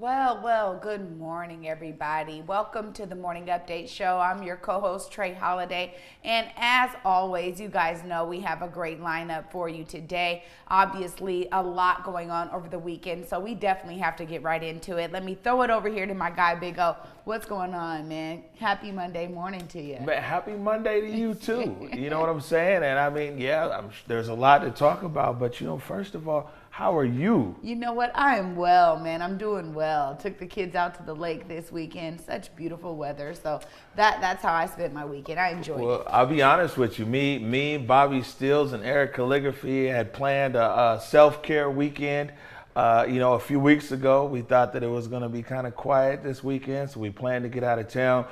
Well, good morning, everybody. Welcome to the Morning Update Show. I'm your co-host, Trey Holiday. And as always, you guys know we have a great lineup for you today. Obviously, a lot going on over the weekend, so we definitely have to get right into it. Let me throw it over here to my guy, Big O. What's going on, man? Happy Monday morning to you. Man, happy Monday to you, too. You know what I'm saying? And I mean, there's a lot to talk about, but, first of all, how are you? You know what? I am well, man. I'm doing well. Took the kids out to the lake this weekend. Such beautiful weather. So that's how I spent my weekend. I enjoyed it. Well, I'll be honest with you. Me, Bobby Stills, and Eric Calligraphy had planned a self-care weekend. A few weeks ago, we thought that it was going to be kind of quiet this weekend, so we planned to get out of town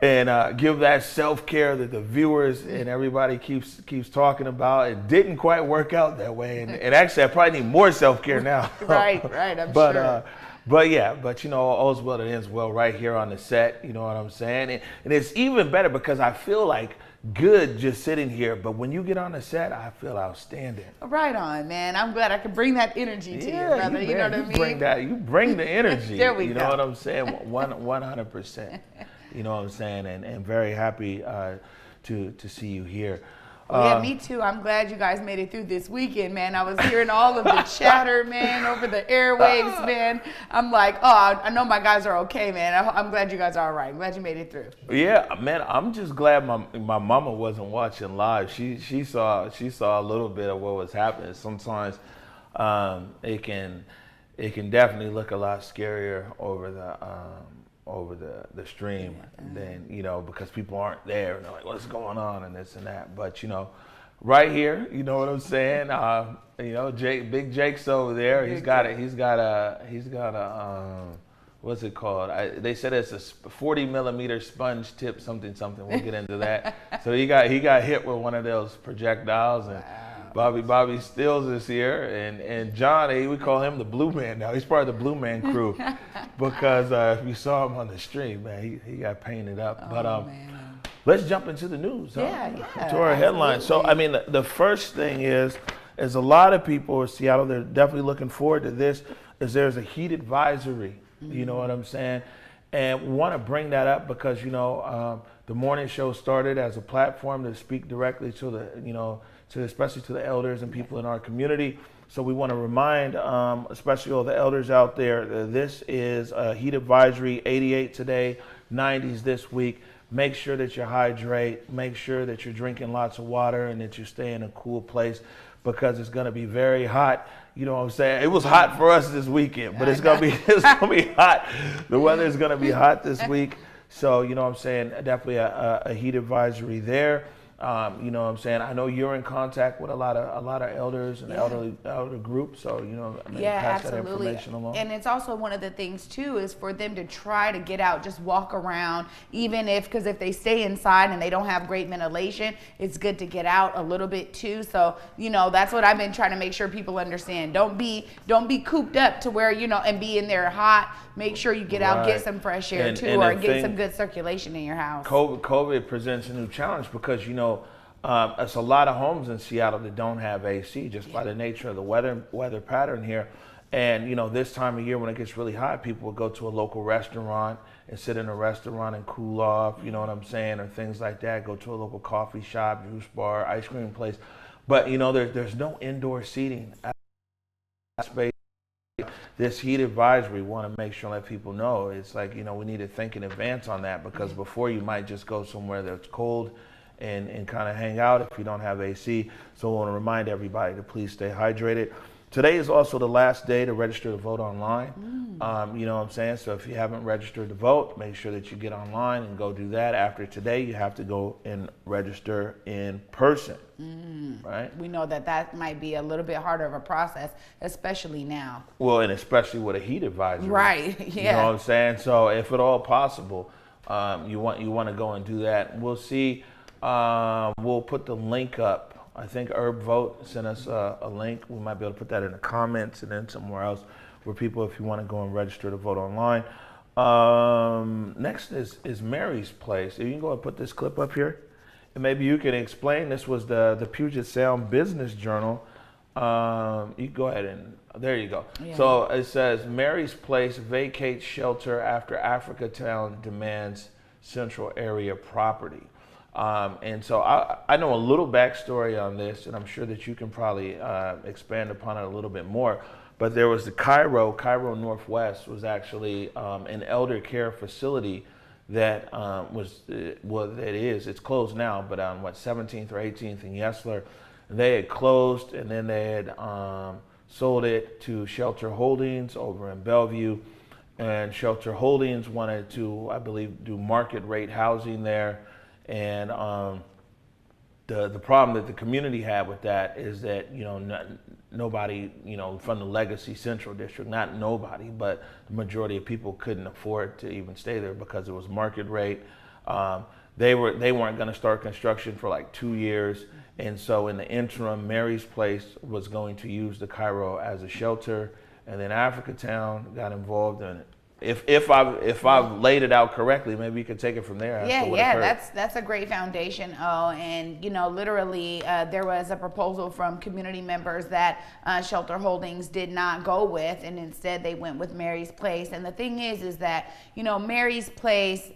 and give that self-care that the viewers and everybody keeps talking about. It didn't quite work out that way, and actually I probably need more self-care now. right, I'm sure. But all's well that ends well right here on the set, you know what I'm saying? And it's even better because I feel like good just sitting here, but when you get on the set, I feel outstanding. Right on, man. I'm glad I could bring that energy to you, brother. You know what I mean? You bring the energy. There we go. You know what I'm saying? 100%. You know what I'm saying? And very happy to see you here. Yeah, me too. I'm glad you guys made it through this weekend, man. I was hearing all of the chatter, man, over the airwaves, man. I'm like, oh, I know my guys are okay, man. I'm glad you guys are all right. I'm glad you made it through. Yeah, man. I'm just glad my mama wasn't watching live. She saw a little bit of what was happening. Sometimes it can definitely look a lot scarier over the stream than, because people aren't there and they're like, what's going on and this and that. But, right here, you know what I'm saying? Big Jake's over there. He's got a what's it called? They said it's a 40 millimeter sponge tip, something. We'll get into that. So he got hit with one of those projectiles, and Bobby Stills is here, and John, we call him the Blue Man now. He's part of the Blue Man crew because if you saw him on the stream, man, he got painted up. Let's jump into the news. Yeah. To our headlines. So, I mean, the first thing is a lot of people in Seattle, they're definitely looking forward to this, is there's a heat advisory. You know what I'm saying? And we want to bring that up because, the morning show started as a platform to speak directly to especially to the elders and people in our community. So we want to remind, especially all the elders out there, that this is a heat advisory, 88 today, 90s this week. Make sure that you hydrate. Make sure that you're drinking lots of water and that you stay in a cool place because it's going to be very hot. You know what I'm saying? It was hot for us this weekend, but it's gonna be hot. The weather is gonna be hot this week. So, you know what I'm saying? Definitely a heat advisory there. You know what I'm saying? I know you're in contact with a lot of elders and elder groups, so pass that information along. And it's also one of the things too is for them to try to get out, just walk around, even because if they stay inside and they don't have great ventilation, it's good to get out a little bit too. So that's what I've been trying to make sure people understand. Don't be cooped up to where and be in there hot. Make sure you get out, get some fresh air too, or get some good circulation in your house. COVID presents a new challenge because it's a lot of homes in Seattle that don't have AC just by the nature of the weather pattern here. And this time of year when it gets really hot, people will go to a local restaurant and sit in a restaurant and cool off, you know what I'm saying, or things like that. Go to a local coffee shop, juice bar, ice cream place. But there's no indoor seating space. This heat advisory, we want to make sure and let people know. It's like, we need to think in advance on that because before you might just go somewhere that's cold and kind of hang out if you don't have AC. So I want to remind everybody to please stay hydrated. Today is also the last day to register to vote online. You know what I'm saying? So if you haven't registered to vote, make sure that you get online and go do that. After today, you have to go and register in person, right? We know that might be a little bit harder of a process, especially now. Well, and especially with a heat advisory. Right, yeah. You know what I'm saying? So if at all possible, you want to go and do that. We'll see. We'll put the link up. I think Herb Vote sent us a link. We might be able to put that in the comments and then somewhere else where people, if you want to go and register to vote online. Next is Mary's Place. You can go and put this clip up here. And maybe you can explain. This was the Puget Sound Business Journal. You can go ahead and There you go. Yeah. So it says Mary's Place vacates shelter after Africa Town demands central area property. And so I know a little backstory on this, and I'm sure that you can probably expand upon it a little bit more. But there was the Cairo Northwest was actually an elder care facility that it's closed now, but on 17th or 18th in Yesler, they had closed, and then they had sold it to Shelter Holdings over in Bellevue, and Shelter Holdings wanted to, I believe, do market rate housing there, and the problem that the community had with that is that nobody from the Legacy Central District, not nobody, but the majority of people couldn't afford to even stay there because it was market rate. They weren't going to start construction for like 2 years, and so in the interim, Mary's Place was going to use the Cairo as a shelter, and then Africa Town got involved in it. If I've laid it out correctly, maybe you could take it from there. That's a great foundation. And literally there was a proposal from community members that Shelter Holdings did not go with, and instead they went with Mary's Place. And the thing is that Mary's Place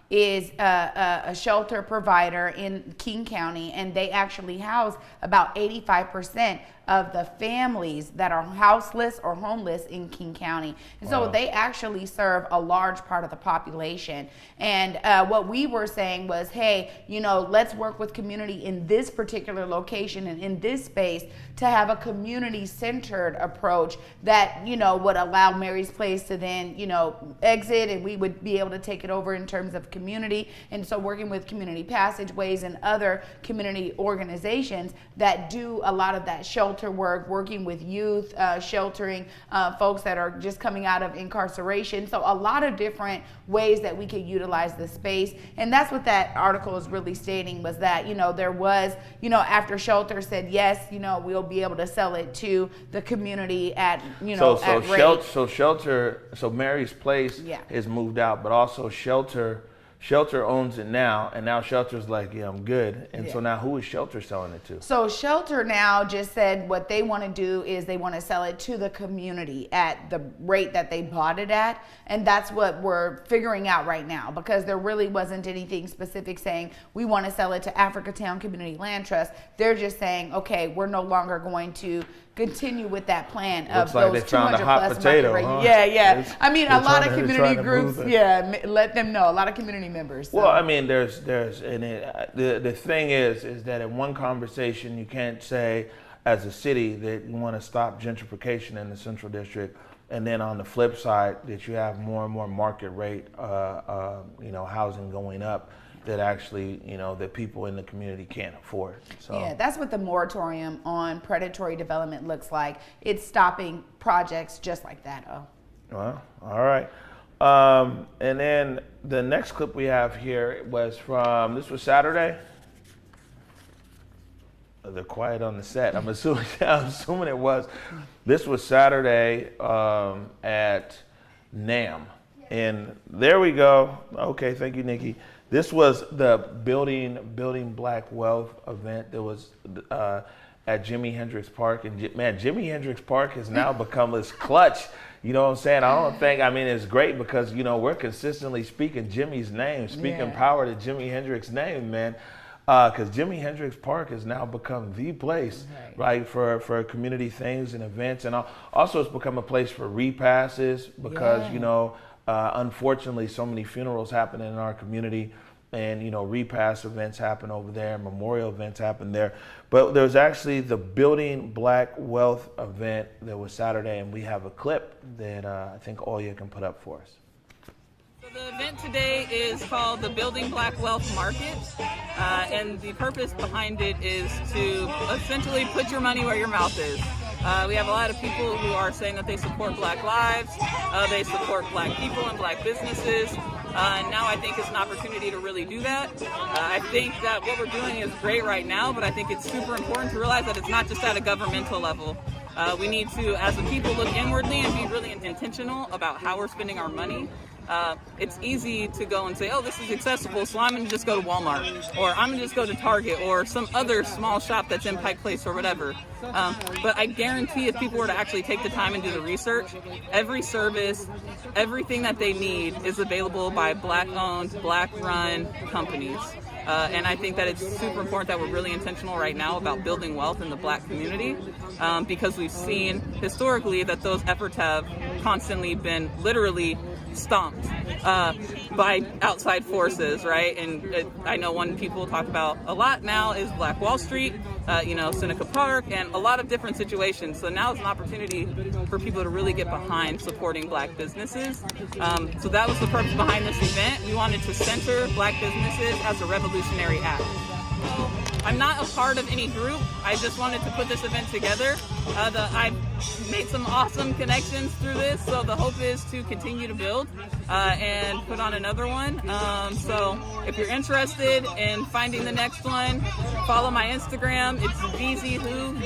is a shelter provider in King County, and they actually house about 85% of the families that are houseless or homeless in King County. And so they actually serve a large part of the population. And what we were saying was, hey, let's work with community in this particular location and in this space to have a community-centered approach that, would allow Mary's Place to then, exit, and we would be able to take it over in terms of community. And so working with community passageways and other community organizations that do a lot of that shelter work, working with youth, sheltering folks that are just coming out of incarceration. So a lot of different ways that we could utilize the space. And that's what that article is really stating, was that, there was, after shelter said, yes, we'll be able to sell it to the community at, at rate. So Mary's Place is moved out, but also Shelter owns it now, and now Shelter's like, yeah, I'm good. And so now who is Shelter selling it to? So Shelter now just said what they want to do is they want to sell it to the community at the rate that they bought it at. And that's what we're figuring out right now, because there really wasn't anything specific saying we want to sell it to Africa Town Community Land Trust. They're just saying, okay, we're no longer going to continue with that plan of those 200 plus market rate. Huh? Yeah. I mean, a lot of community groups, let them know. A lot of community members. So. Well, I mean, the thing is that in one conversation you can't say as a city that you want to stop gentrification in the Central District, and then on the flip side that you have more and more market rate, housing going up that actually, that people in the community can't afford. So yeah, that's what the moratorium on predatory development looks like. It's stopping projects just like that. Well, all right. And then the next clip we have here was this was Saturday. They're quiet on the set. I'm assuming it was. This was Saturday at NAM. And there we go. Okay, thank you, Nikki. This was the Building Black Wealth event that was at Jimi Hendrix Park. And man, Jimi Hendrix Park has now become this clutch. You know what I'm saying? It's great because, we're consistently speaking Jimmy's name, speaking power to Jimi Hendrix's name, man. Because Jimi Hendrix Park has now become the place, right, for community things and events. And also it's become a place for repasses because, unfortunately, so many funerals happen in our community, and repass events happen over there, memorial events happen there. But there's actually the Building Black Wealth event that was Saturday, and we have a clip that I think Oya can put up for us. So the event today is called the Building Black Wealth Market, and the purpose behind it is to essentially put your money where your mouth is. We have a lot of people who are saying that they support Black lives, they support Black people and Black businesses. Now I think it's an opportunity to really do that. I think that what we're doing is great right now, but I think it's super important to realize that it's not just at a governmental level. We need to, as a people, look inwardly and be really intentional about how we're spending our money. it's easy to go and say, oh, this is accessible, so I'm going to just go to Walmart, or I'm going to just go to Target, or some other small shop that's in Pike Place or whatever. But I guarantee if people were to actually take the time and do the research, every service, everything that they need is available by Black-owned, Black-run companies. And I think that it's super important that we're really intentional right now about building wealth in the Black community, because we've seen historically that those efforts have constantly been literally stomped by outside forces, right? And I know one people talk about a lot now is Black Wall Street, Seneca Park, and a lot of different situations. So now it's an opportunity for people to really get behind supporting Black businesses. So that was the purpose behind this event. We wanted to center Black businesses as a revolutionary act. I'm not a part of any group. I just wanted to put this event together. I've made some awesome connections through this, so the hope is to continue to build and put on another one. So if you're interested in finding the next one, follow my Instagram. It's VeezyWho,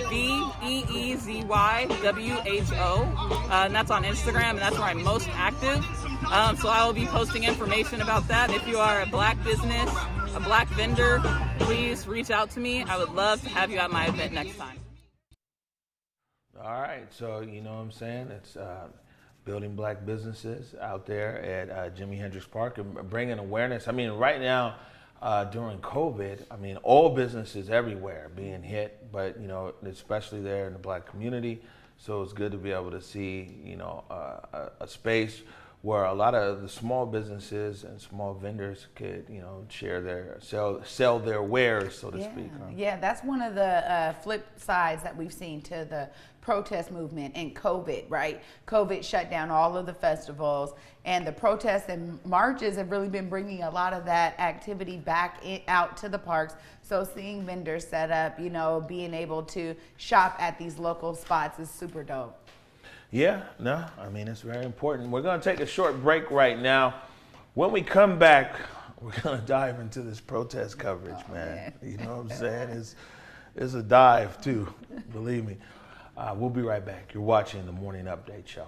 VeezyWho, and that's on Instagram, and that's where I'm most active. So I will be posting information about that. If you are a Black business, a Black vendor, please reach out to me. I would love to have you at my event next time. All right, so you know what I'm saying? It's building Black businesses out there at Jimi Hendrix Park and bringing awareness. I mean, right now, during COVID, I mean, all businesses everywhere being hit, but, especially there in the Black community. So it's good to be able to see, a space where a lot of the small businesses and small vendors could, share sell their wares, so to speak. Huh? Yeah, that's one of the flip sides that we've seen to the protest movement and COVID, right? COVID shut down all of the festivals, and the protests and marches have really been bringing a lot of that activity back out to the parks. So seeing vendors set up, being able to shop at these local spots is super dope. Yeah, no, I mean, it's very important. We're going to take a short break right now. When we come back, we're going to dive into this protest coverage, man. You know what I'm saying? It's a dive, too, believe me. We'll be right back. You're watching the Morning Update Show.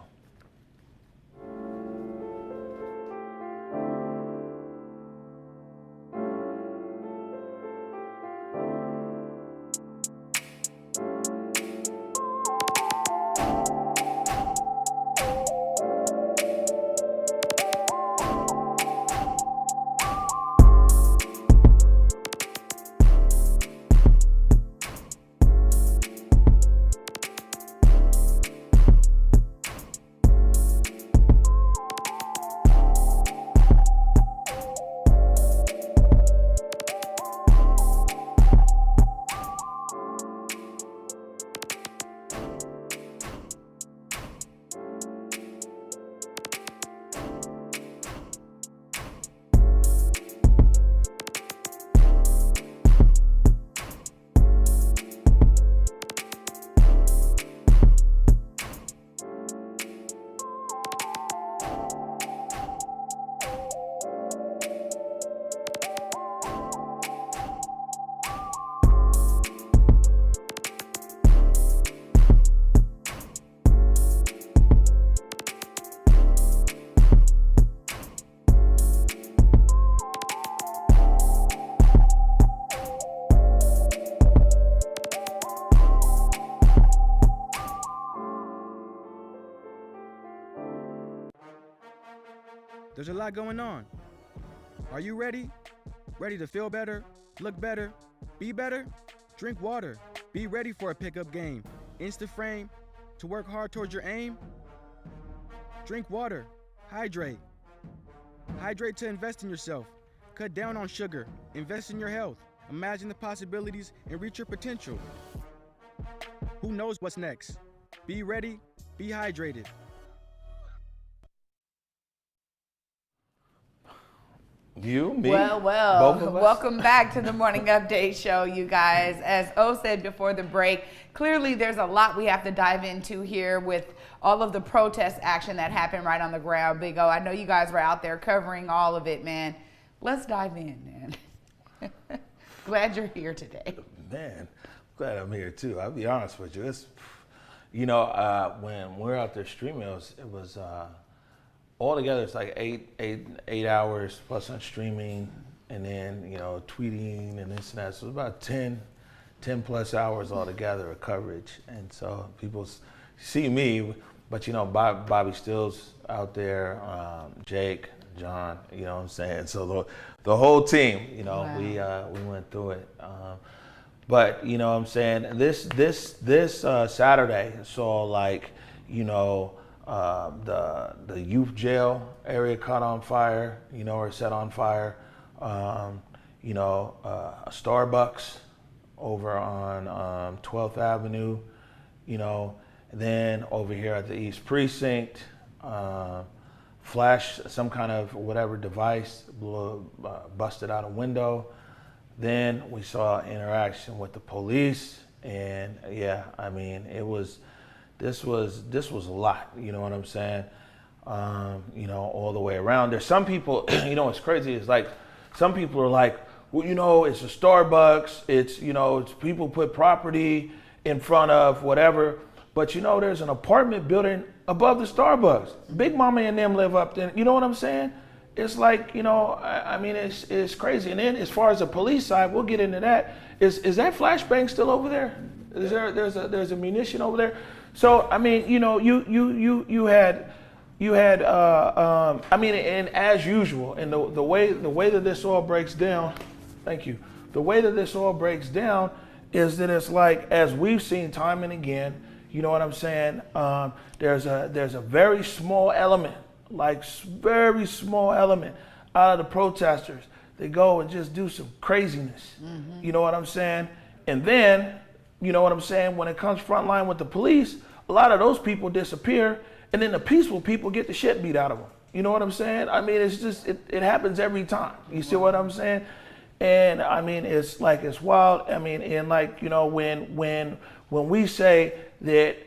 There's a lot going on. Are you ready? Ready to feel better, look better, be better? Drink water. Be ready for a pickup game. Insta-frame to work hard towards your aim? Drink water. Hydrate. Hydrate to invest in yourself. Cut down on sugar. Invest in your health. Imagine the possibilities and reach your potential. Who knows what's next? Be ready. Be hydrated. You, me, well, both of us? Welcome back to the Morning Update Show, you guys. As O said before the break, clearly there's a lot we have to dive into here with all of the protest action that happened right on the ground. Big O, I know you guys were out there covering all of it, man. Let's dive in, man. Glad you're here today. Man, glad I'm here too. I'll be honest with you. It's, when we're out there streaming, it was, altogether it's like eight hours plus on streaming, and then tweeting and this and that. So it's about 10 plus hours altogether of coverage. And so people see me, but Bobby Stills out there, Jake, John, you know what I'm saying? So the whole team, Wow. we went through it. But you know what I'm saying, this Saturday saw like, the youth jail area caught on fire, or set on fire. A Starbucks over on 12th Avenue, then over here at the East Precinct, flash some kind of whatever device busted out a window. Then we saw interaction with the police, and this was a lot, you know what I'm saying? All the way around. There's some people, what's crazy is like, some people are like, well, it's a Starbucks, it's people put property in front of whatever, but there's an apartment building above the Starbucks. Big Mama and them live up there, you know what I'm saying? It's like, it's crazy. And then as far as the police side, we'll get into that. Is that flashbang still over there? There's a munition over there? So, you had, and as usual, and the way that this all breaks down, thank you. The way that this all breaks down is that it's like, as we've seen time and again, you know what I'm saying? There's a very small element, very small element out of the protesters. They go and just do some craziness. Mm-hmm. You know what I'm saying? And then, you know what I'm saying, when it comes frontline with the police, a lot of those people disappear, and then the peaceful people get the shit beat out of them. You know what I'm saying? It's just, it happens every time. You see what I'm saying? And it's like, it's wild. And like, when we say that,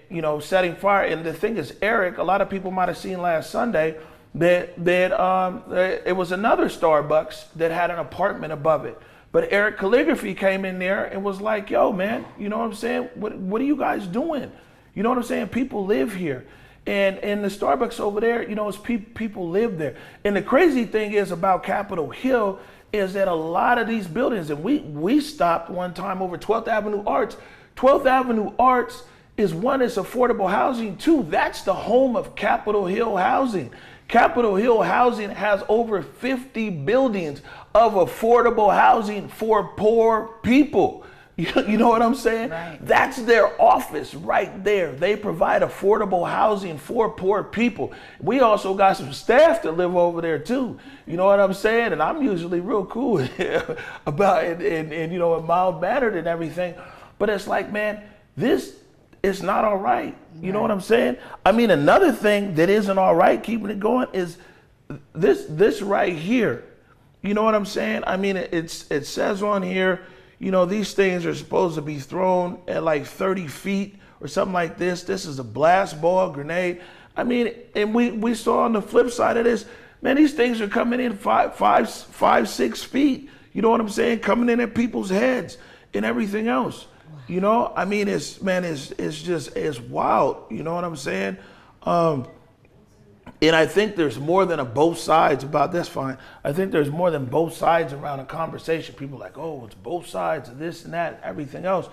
setting fire, and the thing is, Eric, a lot of people might have seen last Sunday that it was another Starbucks that had an apartment above it. But Eric Calligraphy came in there and was like, yo, man, you know what I'm saying? What are you guys doing? You know what I'm saying? People live here. And the Starbucks over there, it's people live there. And the crazy thing is about Capitol Hill is that a lot of these buildings, and we stopped one time over 12th Avenue Arts. 12th Avenue Arts is one, it's affordable housing. Two, that's the home of Capitol Hill Housing. Capitol Hill Housing has over 50 buildings of affordable housing for poor people. You know what I'm saying? Right. That's their office right there. They provide affordable housing for poor people. We also got some staff that live over there too. You know what I'm saying? And I'm usually real cool about it and mild-mannered and everything. But it's like, man, this is not all right. You know what I'm saying? Another thing that isn't all right, keeping it going, is this right here. You know what I'm saying? It says on here, these things are supposed to be thrown at like 30 feet or something like this. This is a blast ball grenade. And we saw on the flip side of this, man, these things are coming in 5, 6 feet. You know what I'm saying? Coming in at people's heads and everything else. It's wild. You know what I'm saying? And I think there's more than both sides about this. Fine. I think there's more than both sides around a conversation. People are like, oh, it's both sides of this and that, everything else.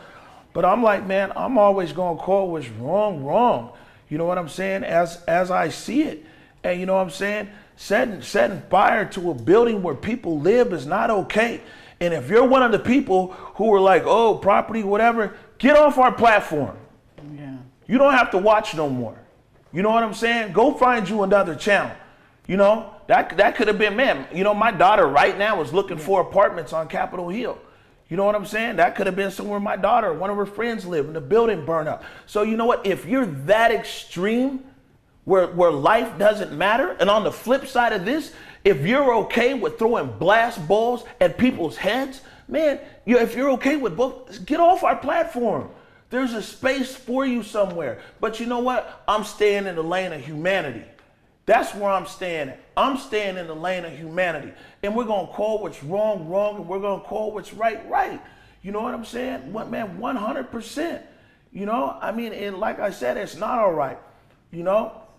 But I'm like, man, I'm always going to call what's wrong. You know what I'm saying? As I see it. And you know what I'm saying? Setting fire to a building where people live is not okay. And if you're one of the people who are like, oh, property, whatever, get off our platform. Yeah. You don't have to watch no more. You know what I'm saying? Go find you another channel. That could have been, man, my daughter right now is looking for apartments on Capitol Hill. You know what I'm saying? That could have been somewhere my daughter, one of her friends live, and the building burned up. So you know what? If you're that extreme where life doesn't matter, and on the flip side of this, if you're okay with throwing blast balls at people's heads, man, if you're okay with both, get off our platform. There's a space for you somewhere. But you know what? I'm staying in the lane of humanity. That's where I'm staying at. I'm staying in the lane of humanity. And we're going to call what's wrong, and we're going to call what's right. You know what I'm saying? Man, 100%. And like I said, it's not all right.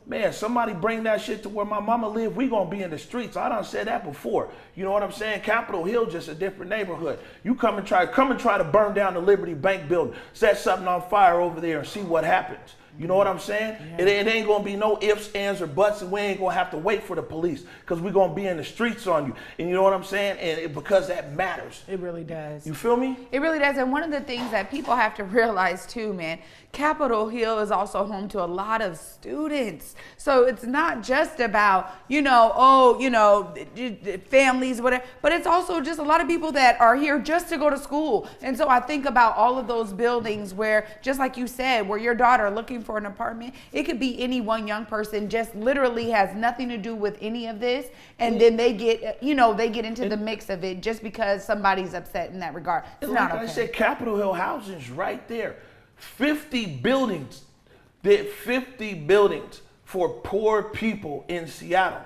man, somebody bring that shit to where my mama live, we gonna be in the streets. I done said that before. You know what I'm saying? Capitol Hill just a different neighborhood. You come and try to burn down the Liberty Bank building, set something on fire over there and see what happens. You know what I'm saying? Yeah. It ain't gonna be no ifs, ands, or buts, and we ain't gonna have to wait for the police because we're gonna be in the streets on you. And you know what I'm saying? And because that matters. It really does. You feel me? It really does. And one of the things that people have to realize too, man, Capitol Hill is also home to a lot of students. So it's not just about, families, whatever, but it's also just a lot of people that are here just to go to school. And so I think about all of those buildings where, just like you said, where your daughter looking for an apartment, it could be any one young person just literally has nothing to do with any of this. And then they get, they get into the mix of it just because somebody's upset in that regard. It's not okay. I said, Capitol Hill housing's right there. 50 buildings. There 50 buildings for poor people in Seattle.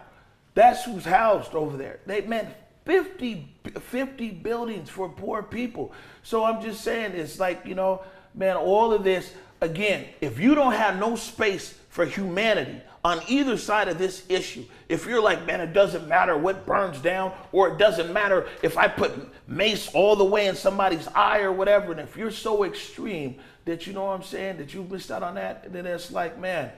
That's who's housed over there. They meant 50 buildings for poor people. So I'm just saying, it's like, man, all of this, again, if you don't have no space for humanity on either side of this issue, if you're like, man, it doesn't matter what burns down, or it doesn't matter if I put mace all the way in somebody's eye or whatever, and if you're so extreme that, you know what I'm saying, that you missed out on that, then it's like, man,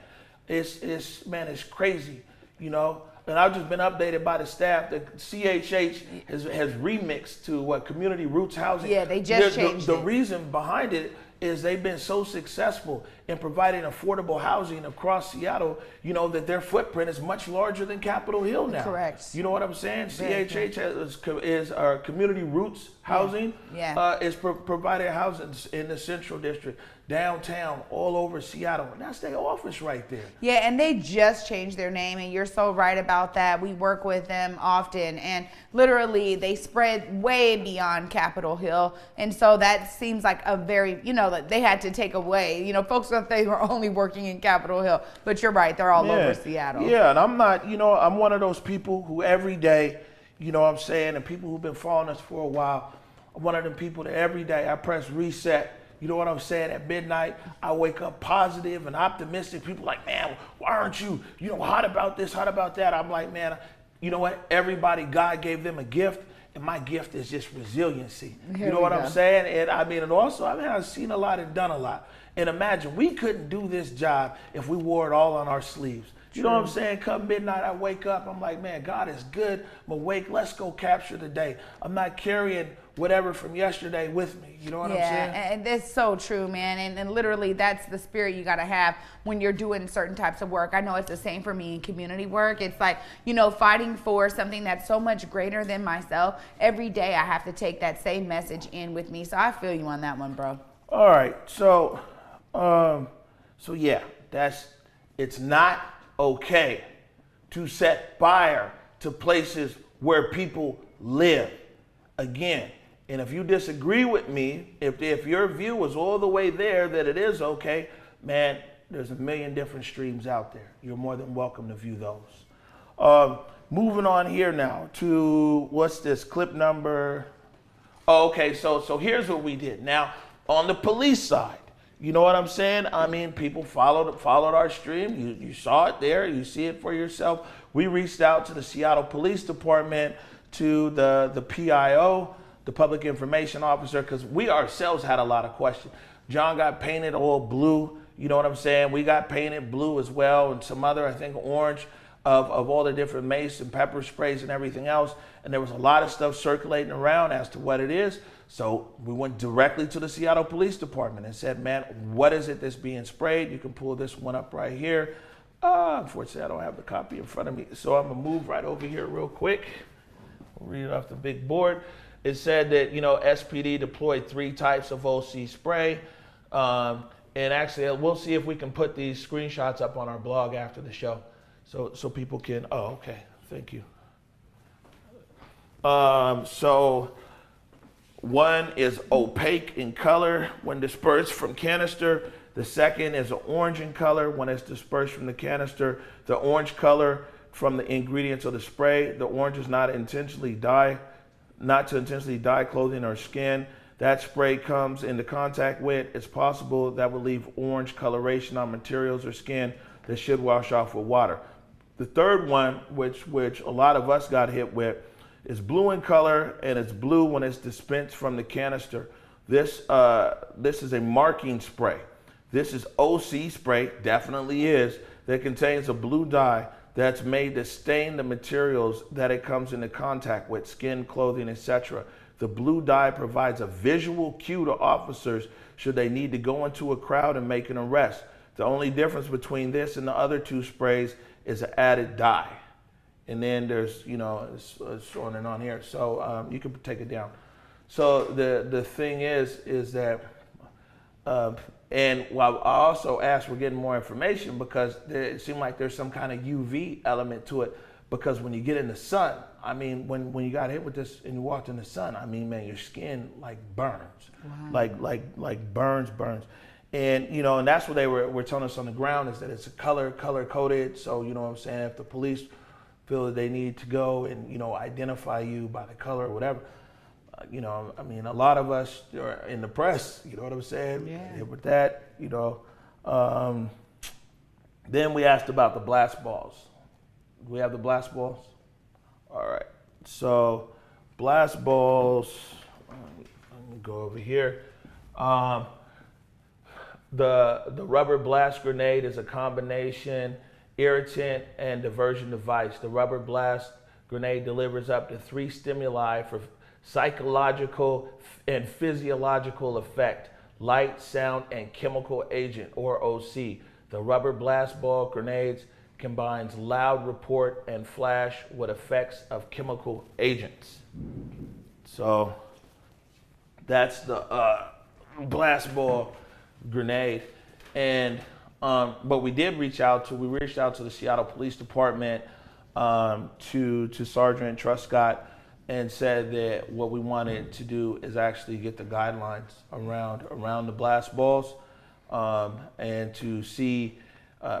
it's crazy, And I've just been updated by the staff that CHH has remixed to what Community Roots Housing. Yeah, they just changed the reason behind it is they've been so successful in providing affordable housing across Seattle, that their footprint is much larger than Capitol Hill now. Correct. You know what I'm saying? CHH is our Community Roots Housing. Yeah. Is providing housing in the Central District, downtown, all over Seattle. And that's their office right there. Yeah, and they just changed their name, and you're so right about that. We work with them often, and literally they spread way beyond Capitol Hill. And so that seems like a very, that they had to take away. Folks thought they were only working in Capitol Hill, but you're right, they're all over Seattle. Yeah, and I'm not, I'm one of those people who every day, what I'm saying, and people who've been following us for a while, I'm one of them people that every day I press reset. You know what I'm saying? At midnight, I wake up positive and optimistic. People like, man, why aren't you, hot about this, hot about that? I'm like, man, you know what? Everybody, God gave them a gift, and my gift is just resiliency. You know what I'm saying? And I've seen a lot and done a lot. And imagine, we couldn't do this job if we wore it all on our sleeves. You know what I'm saying? Come midnight, I wake up, I'm like, man, God is good. I'm awake, let's go capture the day. I'm not carrying whatever from yesterday with me. You know what I'm saying? Yeah, and that's so true, man. And literally, that's the spirit you got to have when you're doing certain types of work. I know it's the same for me in community work. It's like, fighting for something that's so much greater than myself. Every day I have to take that same message in with me. So I feel you on that one, bro. All right. So yeah, it's not okay to set fire to places where people live. Again, and if you disagree with me, if your view is all the way there that it is okay, man, there's a million different streams out there. You're more than welcome to view those. Moving on here now to, what's this, clip number? Oh, okay, so here's what we did. Now, on the police side, you know what I'm saying? I mean, people followed our stream. You saw it there. You see it for yourself. We reached out to the Seattle Police Department, to the PIO, the Public Information Officer, because we ourselves had a lot of questions. John got painted all blue. You know what I'm saying? We got painted blue as well, and some other, I think, orange of all the different mace and pepper sprays and everything else. And there was a lot of stuff circulating around as to what it is. So we went directly to the Seattle Police Department and said, man, what is it that's being sprayed? You can pull this one up right here. Unfortunately, I don't have the copy in front of me. So I'm going to move right over here real quick. We'll read it off the big board. It said that, SPD deployed 3 types of OC spray. And actually, we'll see if we can put these screenshots up on our blog after the show. So people can, okay, thank you. So one is opaque in color when dispersed from canister. The second is orange in color when it's dispersed from the canister. The orange color from the ingredients of the spray. The orange is not to intentionally dye clothing or skin. That spray comes into contact with. It's possible that will leave orange coloration on materials or skin that should wash off with water. The third one, which a lot of us got hit with, is blue in color, and it's blue when it's dispensed from the canister. This is a marking spray. This is OC spray, definitely is, that contains a blue dye that's made to stain the materials that it comes into contact with, skin, clothing, etc. The blue dye provides a visual cue to officers should they need to go into a crowd and make an arrest. The only difference between this and the other two sprays is an added dye. And then there's, it's on and on here. So you can take it down. So the thing is that, and while I also asked, we're getting more information because it seemed like there's some kind of UV element to it. Because when you get in the sun, I mean, when you got hit with this and you walked in the sun, I mean, man, your skin like burns, like burns. And, and that's what they were telling us on the ground, is that it's a color coded. So, you know what I'm saying? If the police feel that they need to go and, identify you by the color or whatever, I mean, a lot of us are in the press, you know what I'm saying? Yeah. With that, then we asked about the blast balls. Do we have the blast balls? All right. So blast balls, let me go over here. The rubber blast grenade is a combination irritant and diversion device. The rubber blast grenade delivers up to 3 stimuli for psychological and physiological effect: light, sound, and chemical agent, or OC. The rubber blast ball grenades combines loud report and flash with effects of chemical agents. So that's the blast ball grenade. And but we reached out to the Seattle Police Department, to Sergeant Truscott, and said that what we wanted to do is actually get the guidelines around the blast balls, and to see,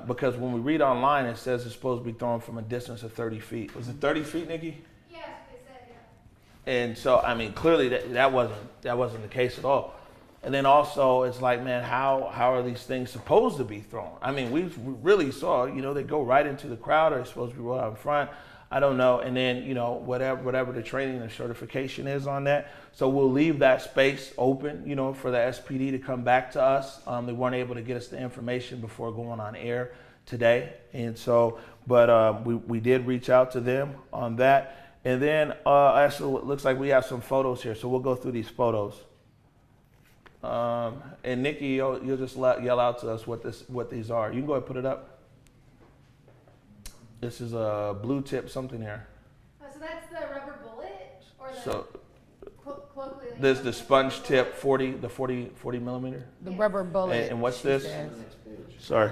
because when we read online, it says it's supposed to be thrown from a distance of 30 feet. Was it 30 feet, Nikki? Yeah, that's what they said, yeah. And so, I mean, clearly that wasn't the case at all. And then also, it's like, man, how are these things supposed to be thrown? I mean, we really saw, they go right into the crowd, or it's supposed to be right out in front. I don't know. And then, whatever the training and certification is on that. So we'll leave that space open, for the SPD to come back to us. They weren't able to get us the information before going on air today. And so, but we did reach out to them on that. And then actually, it looks like we have some photos here. So we'll go through these photos. And Nikki, you'll just yell out to us what these are. You can go ahead and put it up. This is a blue tip something here. Oh, so that's the rubber bullet, or the colloquially. This is the sponge tip 40 millimeter. The rubber bullet. And what's she this? says. Sorry.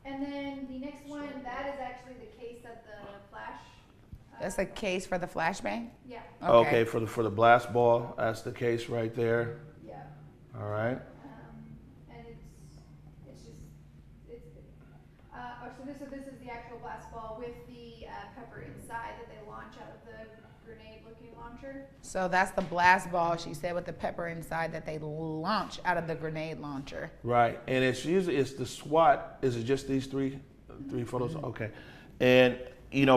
And then the next one, that is actually the case that the flash. That's a case for the flashbang? Yeah. Okay, for the blast ball, that's the case right there. Yeah. All right. And so this is the actual blast ball with the pepper inside that they launch out of the grenade-looking launcher. So that's the blast ball, she said, with the pepper inside that they launch out of the grenade launcher. Right, and it's the SWAT. Is it just these three photos? Mm-hmm. Okay, and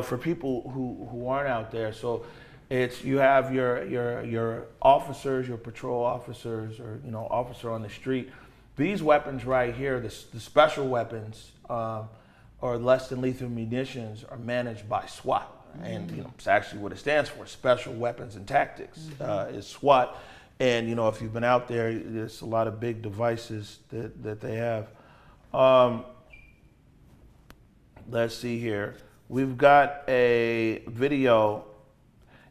for people who aren't out there, so it's you have your officers, your patrol officers, or officer on the street. These weapons right here, the special weapons, or less than lethal munitions, are managed by SWAT. And it's actually what it stands for: Special Weapons and Tactics. Is SWAT. And if you've been out there, there's a lot of big devices that they have. Let's see here. We've got a video,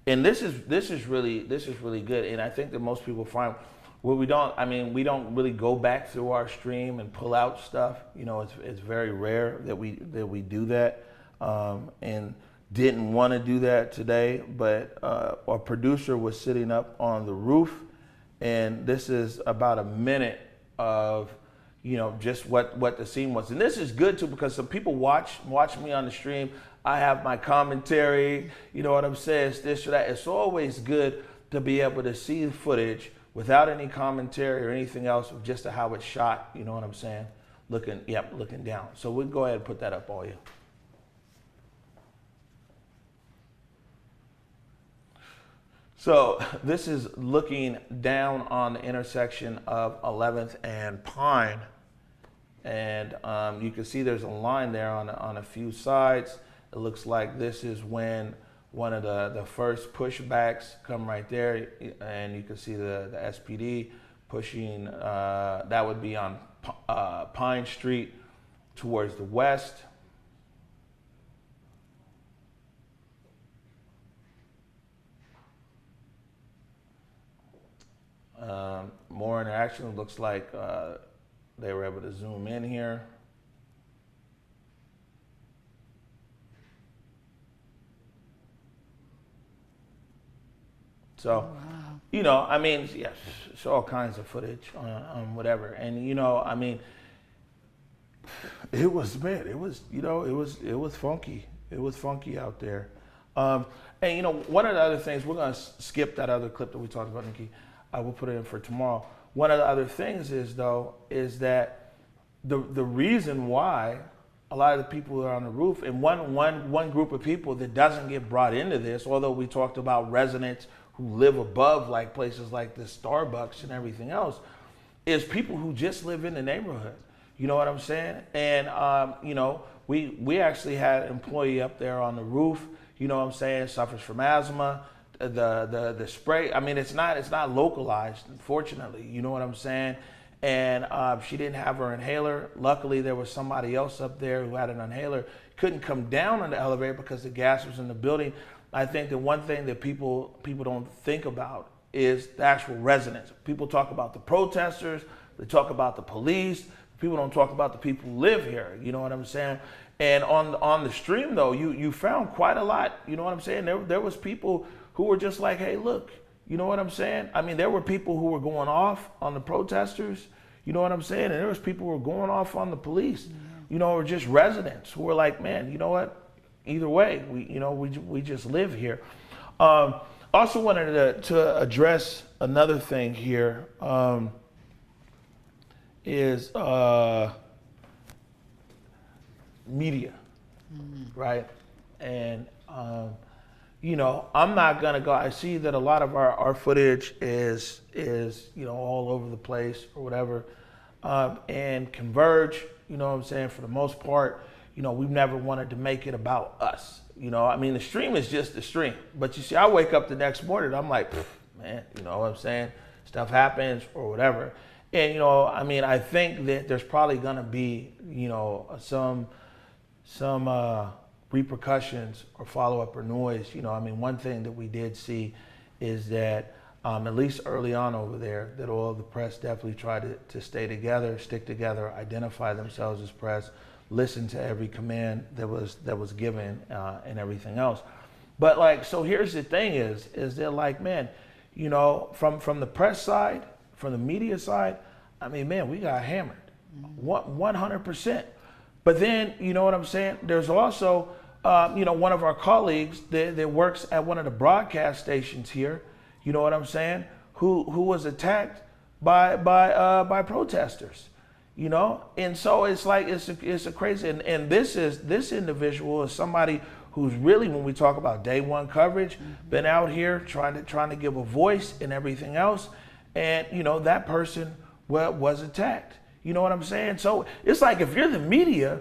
and this is really good. And I think that most people find we don't really go back through our stream and pull out stuff. It's very rare that we do that, and didn't want to do that today. But our producer was sitting up on the roof, and this is about a minute of just what the scene was. And this is good too, because some people watch me on the stream. I have my commentary, you know what I'm saying, it's this or that. It's always good to be able to see the footage without any commentary or anything else, just how it's shot, you know what I'm saying? looking down. So we'll go ahead and put that up all you. So this is looking down on the intersection of 11th and Pine. And you can see there's a line there on a few sides. It looks like this is when one of the first pushbacks come right there. And you can see the SPD pushing, that would be on Pine Street towards the west. More interaction. Looks like they were able to zoom in here. So, you know, I mean, yes, it's all kinds of footage on whatever. And, you know, I mean, it was, man, it was, you know, it was funky. It was funky out there. And, you know, one of the other things, we're going to skip that other clip that we talked about, Nikki. We'll put it in for tomorrow. One of the other things is that the reason why a lot of the people are on the roof, and one group of people that doesn't get brought into this, although we talked about residents who live above like places like this Starbucks and everything else, is people who just live in the neighborhood. You know what I'm saying? And you know, we actually had an employee up there on the roof, you know what I'm saying, suffers from asthma. The spray, I mean, it's not localized, unfortunately, you know what I'm saying? And she didn't have her inhaler. Luckily, there was somebody else up there who had an inhaler. Couldn't come down on the elevator because the gas was in the building. I think the one thing that people don't think about is the actual residents. People talk about the protesters, they talk about the police. People don't talk about the people who live here, you know what I'm saying? And on the stream, though, you found quite a lot, you know what I'm saying? There was people who were just like, hey, look, you know what I'm saying? I mean, there were people who were going off on the protesters, you know what I'm saying? And there was people who were going off on the police, you know, or just residents who were like, man, you know what? Either way, we just live here. Also wanted to address another thing here, is media, right? And you know, I'm not gonna go. I see that a lot of our footage is you know, all over the place or whatever. And Converge, you know what I'm saying, for the most part, you know, we've never wanted to make it about us. You know, I mean, the stream is just the stream. But you see, I wake up the next morning, I'm like, man, you know what I'm saying? Stuff happens or whatever. And, you know, I mean, I think that there's probably gonna be, you know, some repercussions or follow-up or noise. You know, I mean, one thing that we did see is that at least early on over there, that all of the press definitely tried to stay together, stick together, identify themselves as press, listen to every command that was given and everything else. But like, so here's the thing is they're like, man, you know, from the press side, from the media side, I mean, man, we got hammered, 100%. But then, you know what I'm saying? There's also, you know, one of our colleagues that works at one of the broadcast stations here, you know what I'm saying, who was attacked by protesters, you know? And so it's like, it's a crazy, and this individual is somebody who's really, when we talk about day one coverage, been out here trying to give a voice and everything else. And, you know, that person was attacked. You know what I'm saying? So it's like, if you're the media,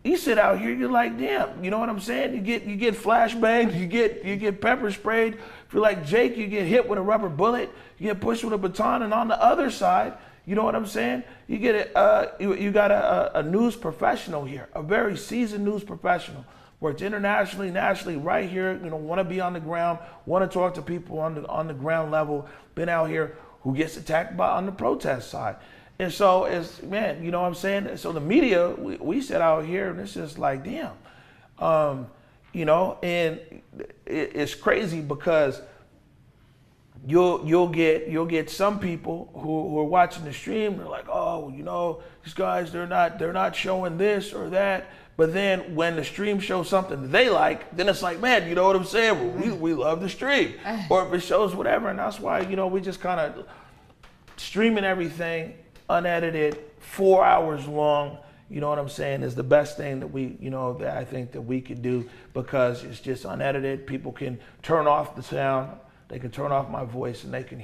you sit out here, you're like, damn, you know what I'm saying? You get flashbanged, you get pepper sprayed. If you're like Jake, you get hit with a rubber bullet, you get pushed with a baton, and on the other side, you know what I'm saying? You get you got a news professional here, a very seasoned news professional, worked internationally, nationally, right here, you know, want to be on the ground, want to talk to people on the ground level, been out here, who gets attacked on the protest side. And so it's, man, you know what I'm saying? So the media, we sit out here and it's just like, damn, you know, and it's crazy because you'll get some people who are watching the stream. They're like, oh, you know, these guys, they're not showing this or that. But then when the stream shows something that they like, then it's like, man, you know what I'm saying? We love the stream. Or if it shows whatever. And that's why, you know, we just kind of streaming everything unedited, 4 hours long, you know what I'm saying, is the best thing that that I think that we could do, because it's just unedited. People can turn off the sound, they can turn off my voice, and they can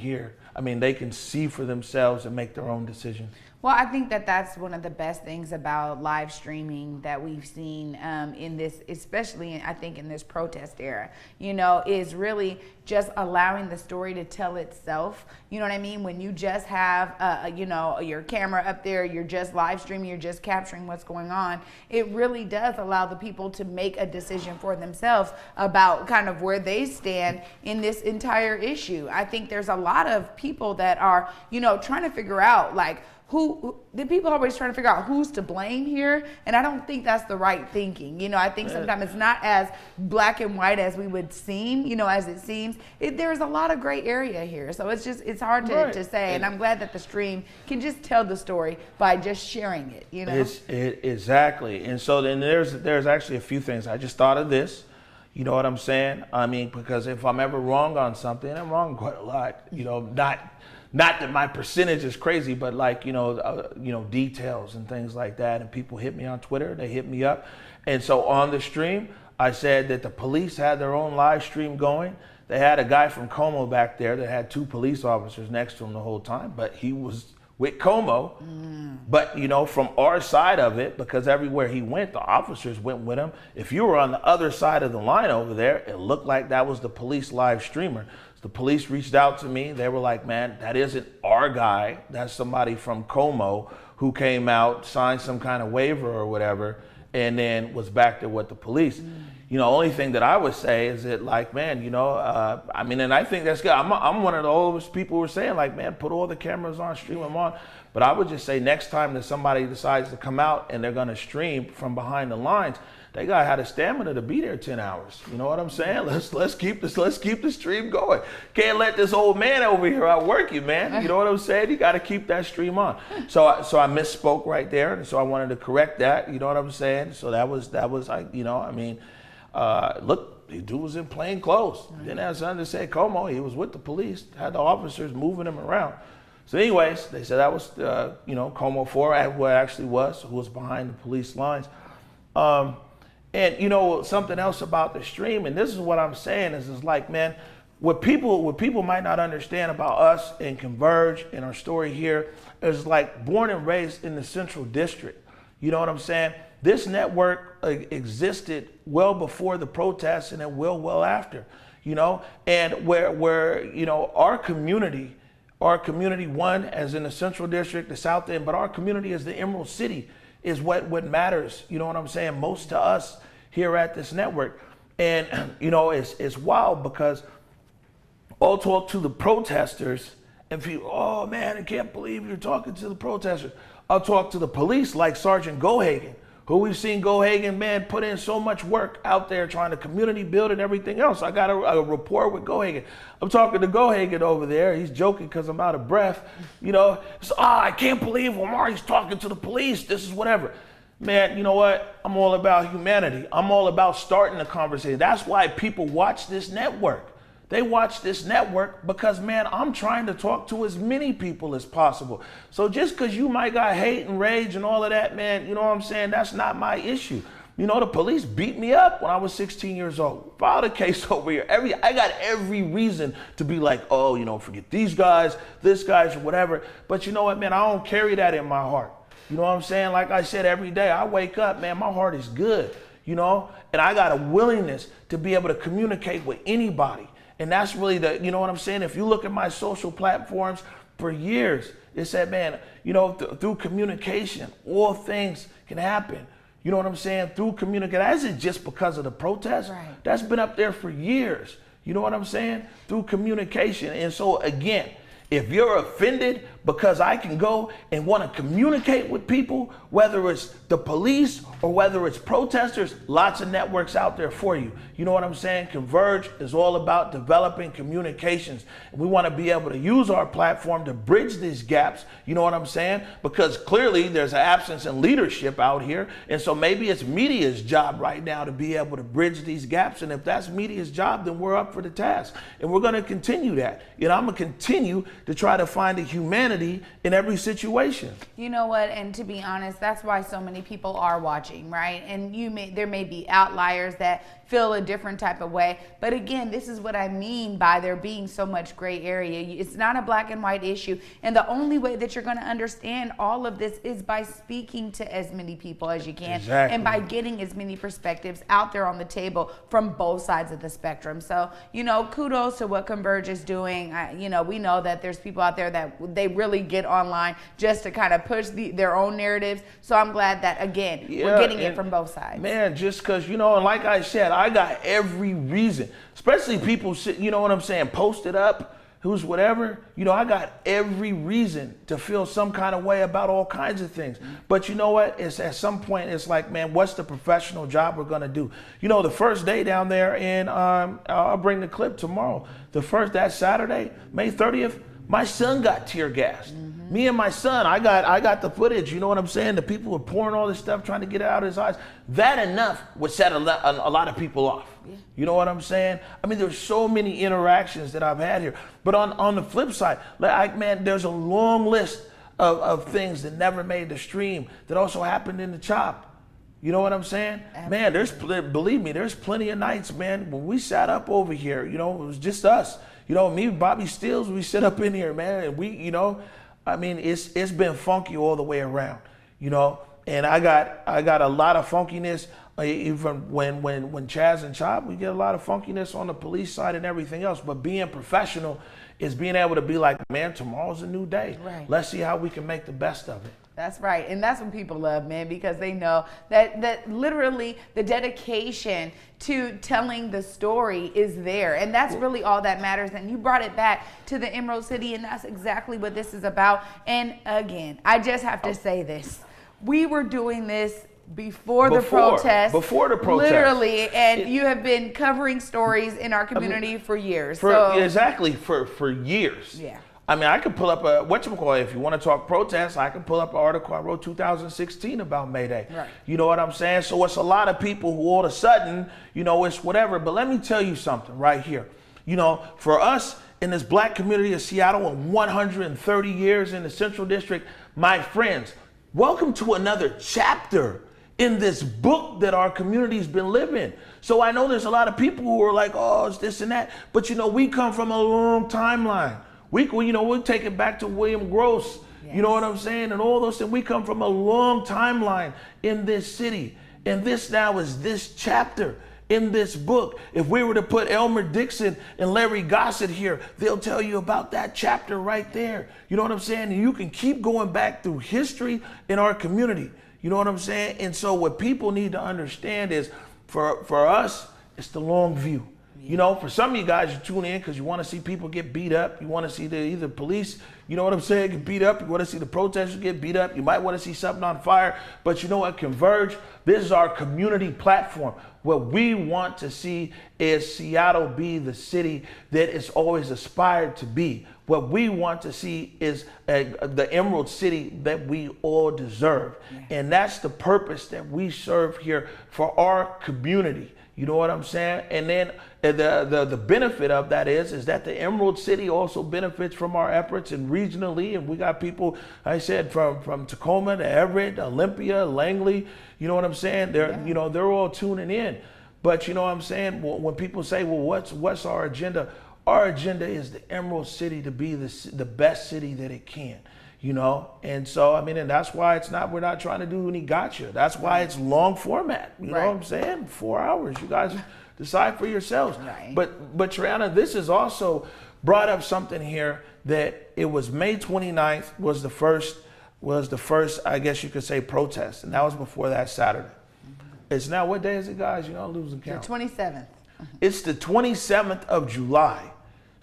they can see for themselves and make their own decision. Well, I think that that's one of the best things about live streaming that we've seen in this, especially I think in this protest era, is really just allowing the story to tell itself. You know what I mean? When you just have, your camera up there, you're just live streaming, you're just capturing what's going on. It really does allow the people to make a decision for themselves about kind of where they stand in this entire issue. I think there's a lot of people that are, trying to figure out the people are always trying to figure out who's to blame here, and I don't think that's the right thinking. I think sometimes it's not as black and white as we would seem, as it seems. There's a lot of gray area here, so it's hard to say, and I'm glad that the stream can just tell the story by just sharing it. Exactly, and so then there's actually a few things. I just thought of this. You know what I'm saying? I mean, because if I'm ever wrong on something, I'm wrong quite a lot. Not that my percentage is crazy, but details and things like that. And people hit me on Twitter, they hit me up. And so on the stream, I said that the police had their own live stream going. They had a guy from Como back there that had 2 police officers next to him the whole time, but he was with Como. But from our side of it, because everywhere he went, the officers went with him. If you were on the other side of the line over there, it looked like that was the police live streamer. The police reached out to me. They were like, man, that isn't our guy. That's somebody from Como who came out, signed some kind of waiver or whatever, and then was back there with the police. Only thing that I would say is that, and I think that's good. I'm one of the oldest people who are saying, man, put all the cameras on, stream them on. But I would just say next time that somebody decides to come out and they're going to stream from behind the lines, they gotta have the stamina to be there 10 hours. You know what I'm saying? Let's keep the stream going. Can't let this old man over here outwork you, man. You know what I'm saying? You gotta keep that stream on. So I misspoke right there, and so I wanted to correct that. You know what I'm saying? So that was look, the dude was in plain clothes. Didn't have something to say Como. He was with the police. Had the officers moving him around. So anyways, they said that was Como 4, who it actually was, who was behind the police lines. And something else about the stream, and this is what I'm saying, is man, what people might not understand about us and Converge and our story here is born and raised in the Central District. You know what I'm saying? This network existed well before the protests, and it will well after. And where our community, one, as in the Central District, the South End, but our community as the Emerald City is what matters, you know what I'm saying, most to us here at this network. And, it's wild, because I'll talk to the protesters and people, oh man, I can't believe you're talking to the protesters. I'll talk to the police like Sergeant Gohagen, who we've seen Gohagen, man, put in so much work out there trying to community build and everything else. I got a rapport with Gohagen. I'm talking to Gohagen over there. He's joking because I'm out of breath. I can't believe Omari's talking to the police. This is whatever. Man, you know what? I'm all about humanity. I'm all about starting a conversation. That's why people watch this network. They watch this network because, man, I'm trying to talk to as many people as possible. So just because you might got hate and rage and all of that, man, you know what I'm saying? That's not my issue. The police beat me up when I was 16 years old. Filed a case over here. I got every reason to be like, oh, forget these guys, this guys, or whatever. But you know what, man? I don't carry that in my heart. You know what I'm saying? Like I said, every day I wake up, man, my heart is good, and I got a willingness to be able to communicate with anybody. And that's really you know what I'm saying? If you look at my social platforms for years, it said, man, through communication, all things can happen. You know what I'm saying? Through communication. That isn't just because of the protest. Right. That's been up there for years. You know what I'm saying? Through communication. And so again, if you're offended because I can go and want to communicate with people, whether it's the police or whether it's protesters, lots of networks out there for you. You know what I'm saying? Converge is all about developing communications. And we want to be able to use our platform to bridge these gaps. You know what I'm saying? Because clearly there's an absence in leadership out here. And so maybe it's media's job right now to be able to bridge these gaps. And if that's media's job, then we're up for the task. And we're going to continue that. I'm going to continue to try to find the humanity humanity in every situation. You know what? And to be honest, that's why so many people are watching, right? And there may be outliers that feel a different type of way. But again, this is what I mean by there being so much gray area. It's not a black and white issue. And the only way that you're going to understand all of this is by speaking to as many people as you can. Exactly. And by getting as many perspectives out there on the table from both sides of the spectrum. So, you know, kudos to what Converge is doing. You know, we know that there's people out there that they really get online just to kind of push their own narratives. So I'm glad that, again, we're getting it from both sides. Man, just because, you know, and like I said, I got every reason, especially people, you know what I'm saying, posted up, who's whatever, you know, I got every reason to feel some kind of way about all kinds of things. But you know what? It's at some point, it's like, man, what's the professional job we're going to do? You know, the first day down there in, I'll bring the clip tomorrow. That Saturday, May 30th, my son got tear gassed. Me and my son, I got the footage, you know what I'm saying? The people were pouring all this stuff, trying to get it out of his eyes. That enough would set a lot of people off. Yeah. You know what I'm saying? I mean, there's so many interactions that I've had here. But on the flip side, man, there's a long list of things that never made the stream that also happened in the chop. You know what I'm saying? Absolutely. Man, believe me, there's plenty of nights, man, when we sat up over here, you know, it was just us. You know, me and Bobby Stills, we sit up in here, man, and we, you know, I mean, it's been funky all the way around, you know, and I got a lot of funkiness, even when Chaz and Chop, we get a lot of funkiness on the police side and everything else, but being professional is being able to be like, man, tomorrow's a new day. Right. Let's see how we can make the best of it. That's right. And that's what people love, man, because they know that literally the dedication to telling the story is there. And that's really all that matters. And you brought it back to the Emerald City, and that's exactly what this is about. And again, I just have to say this. We were doing this before the protest. Before the protest. Literally. And you have been covering stories in our community for years. Exactly, for years. Yeah. I mean, I could pull up if you want to talk protests, I can pull up an article I wrote 2016 about May Day. Right. You know what I'm saying? So it's a lot of people who all of a sudden, you know, it's whatever. But let me tell you something right here. You know, for us in this black community of Seattle and 130 years in the Central District, my friends, welcome to another chapter in this book that our community's been living. So I know there's a lot of people who are like, oh, it's this and that. But, you know, we come from a long timeline. We'll take it back to William Gross, yes. You know what I'm saying? And all those things. We come from a long timeline in this city. And this now is this chapter in this book. If we were to put Elmer Dixon and Larry Gossett here, they'll tell you about that chapter right there. You know what I'm saying? And you can keep going back through history in our community. You know what I'm saying? And so what people need to understand is for us, it's the long view. You know, for some of you guys, you tune in because you want to see people get beat up. You want to see either police, you know what I'm saying, get beat up. You want to see the protesters get beat up. You might want to see something on fire. But you know what, Converge, this is our community platform. What we want to see is Seattle be the city that it's always aspired to be. What we want to see is the Emerald City that we all deserve. Yeah. And that's the purpose that we serve here for our community. You know what I'm saying? And then the benefit of that is that the Emerald City also benefits from our efforts and regionally. And we got people, I said, from Tacoma to Everett, Olympia, Langley. You know what I'm saying? They're all tuning in. But you know what I'm saying? When people say, well, what's our agenda? Our agenda is the Emerald City to be the best city that it can. You know, and so, I mean, and that's why we're not trying to do any gotcha. That's why it's long format. You know what I'm saying? 4 hours. You guys decide for yourselves. Right. But Triana, this has also brought up something here that it was May 29th was the first, I guess you could say, protest. And that was before that Saturday. Mm-hmm. It's now, what day is it, guys? You know, I'm losing count. The 27th. It's the 27th of July.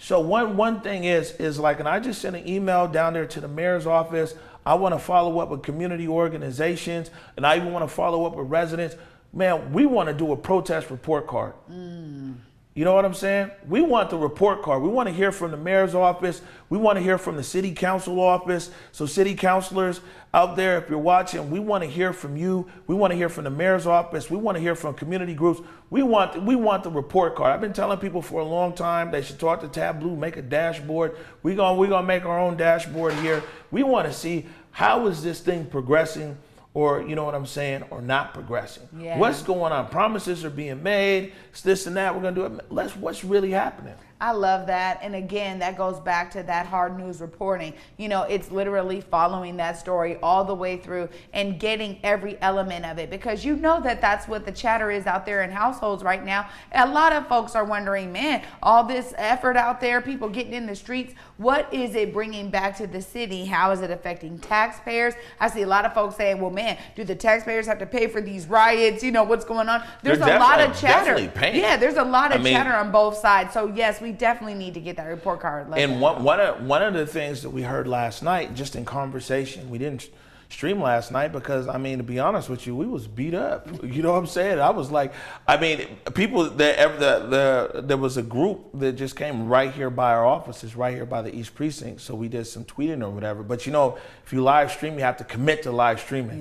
So one thing is like, and I just sent an email down there to the mayor's office. I want to follow up with community organizations, and I even want to follow up with residents. Man, we want to do a protest report card. You You know what I'm saying? We want the report card. We want to hear from the mayor's office. We want to hear from the city council office. So city councilors out there, if you're watching, we want to hear from you. We want to hear from the mayor's office. We want to hear from community groups. We want the report card. I've been telling people for a long time they should talk to Tableau, make a dashboard. We're gonna make our own dashboard here. We want to see how is this thing progressing, or you know what I'm saying, or not progressing. Yeah. What's going on? Promises are being made. It's this and that. We're gonna do it. What's really happening? I love that. And again, that goes back to that hard news reporting. You know, it's literally following that story all the way through and getting every element of it, because you know that that's what the chatter is out there in households right now. A lot of folks are wondering, man, all this effort out there, people getting in the streets, what is it bringing back to the city? How is it affecting taxpayers? I see a lot of folks saying, well, man, do the taxpayers have to pay for these riots? You know, what's going on? There's a lot of chatter. Yeah, there's a lot of chatter on both sides. So yes, we definitely need to get that report card. And one of the things that we heard last night, just in conversation, we didn't stream last night because, I mean, to be honest with you, we was beat up. You know what I'm saying? I was like, I mean, people, there was a group that just came right here by our offices, right here by the East Precinct. So we did some tweeting or whatever. But you know, if you live stream, you have to commit to live streaming.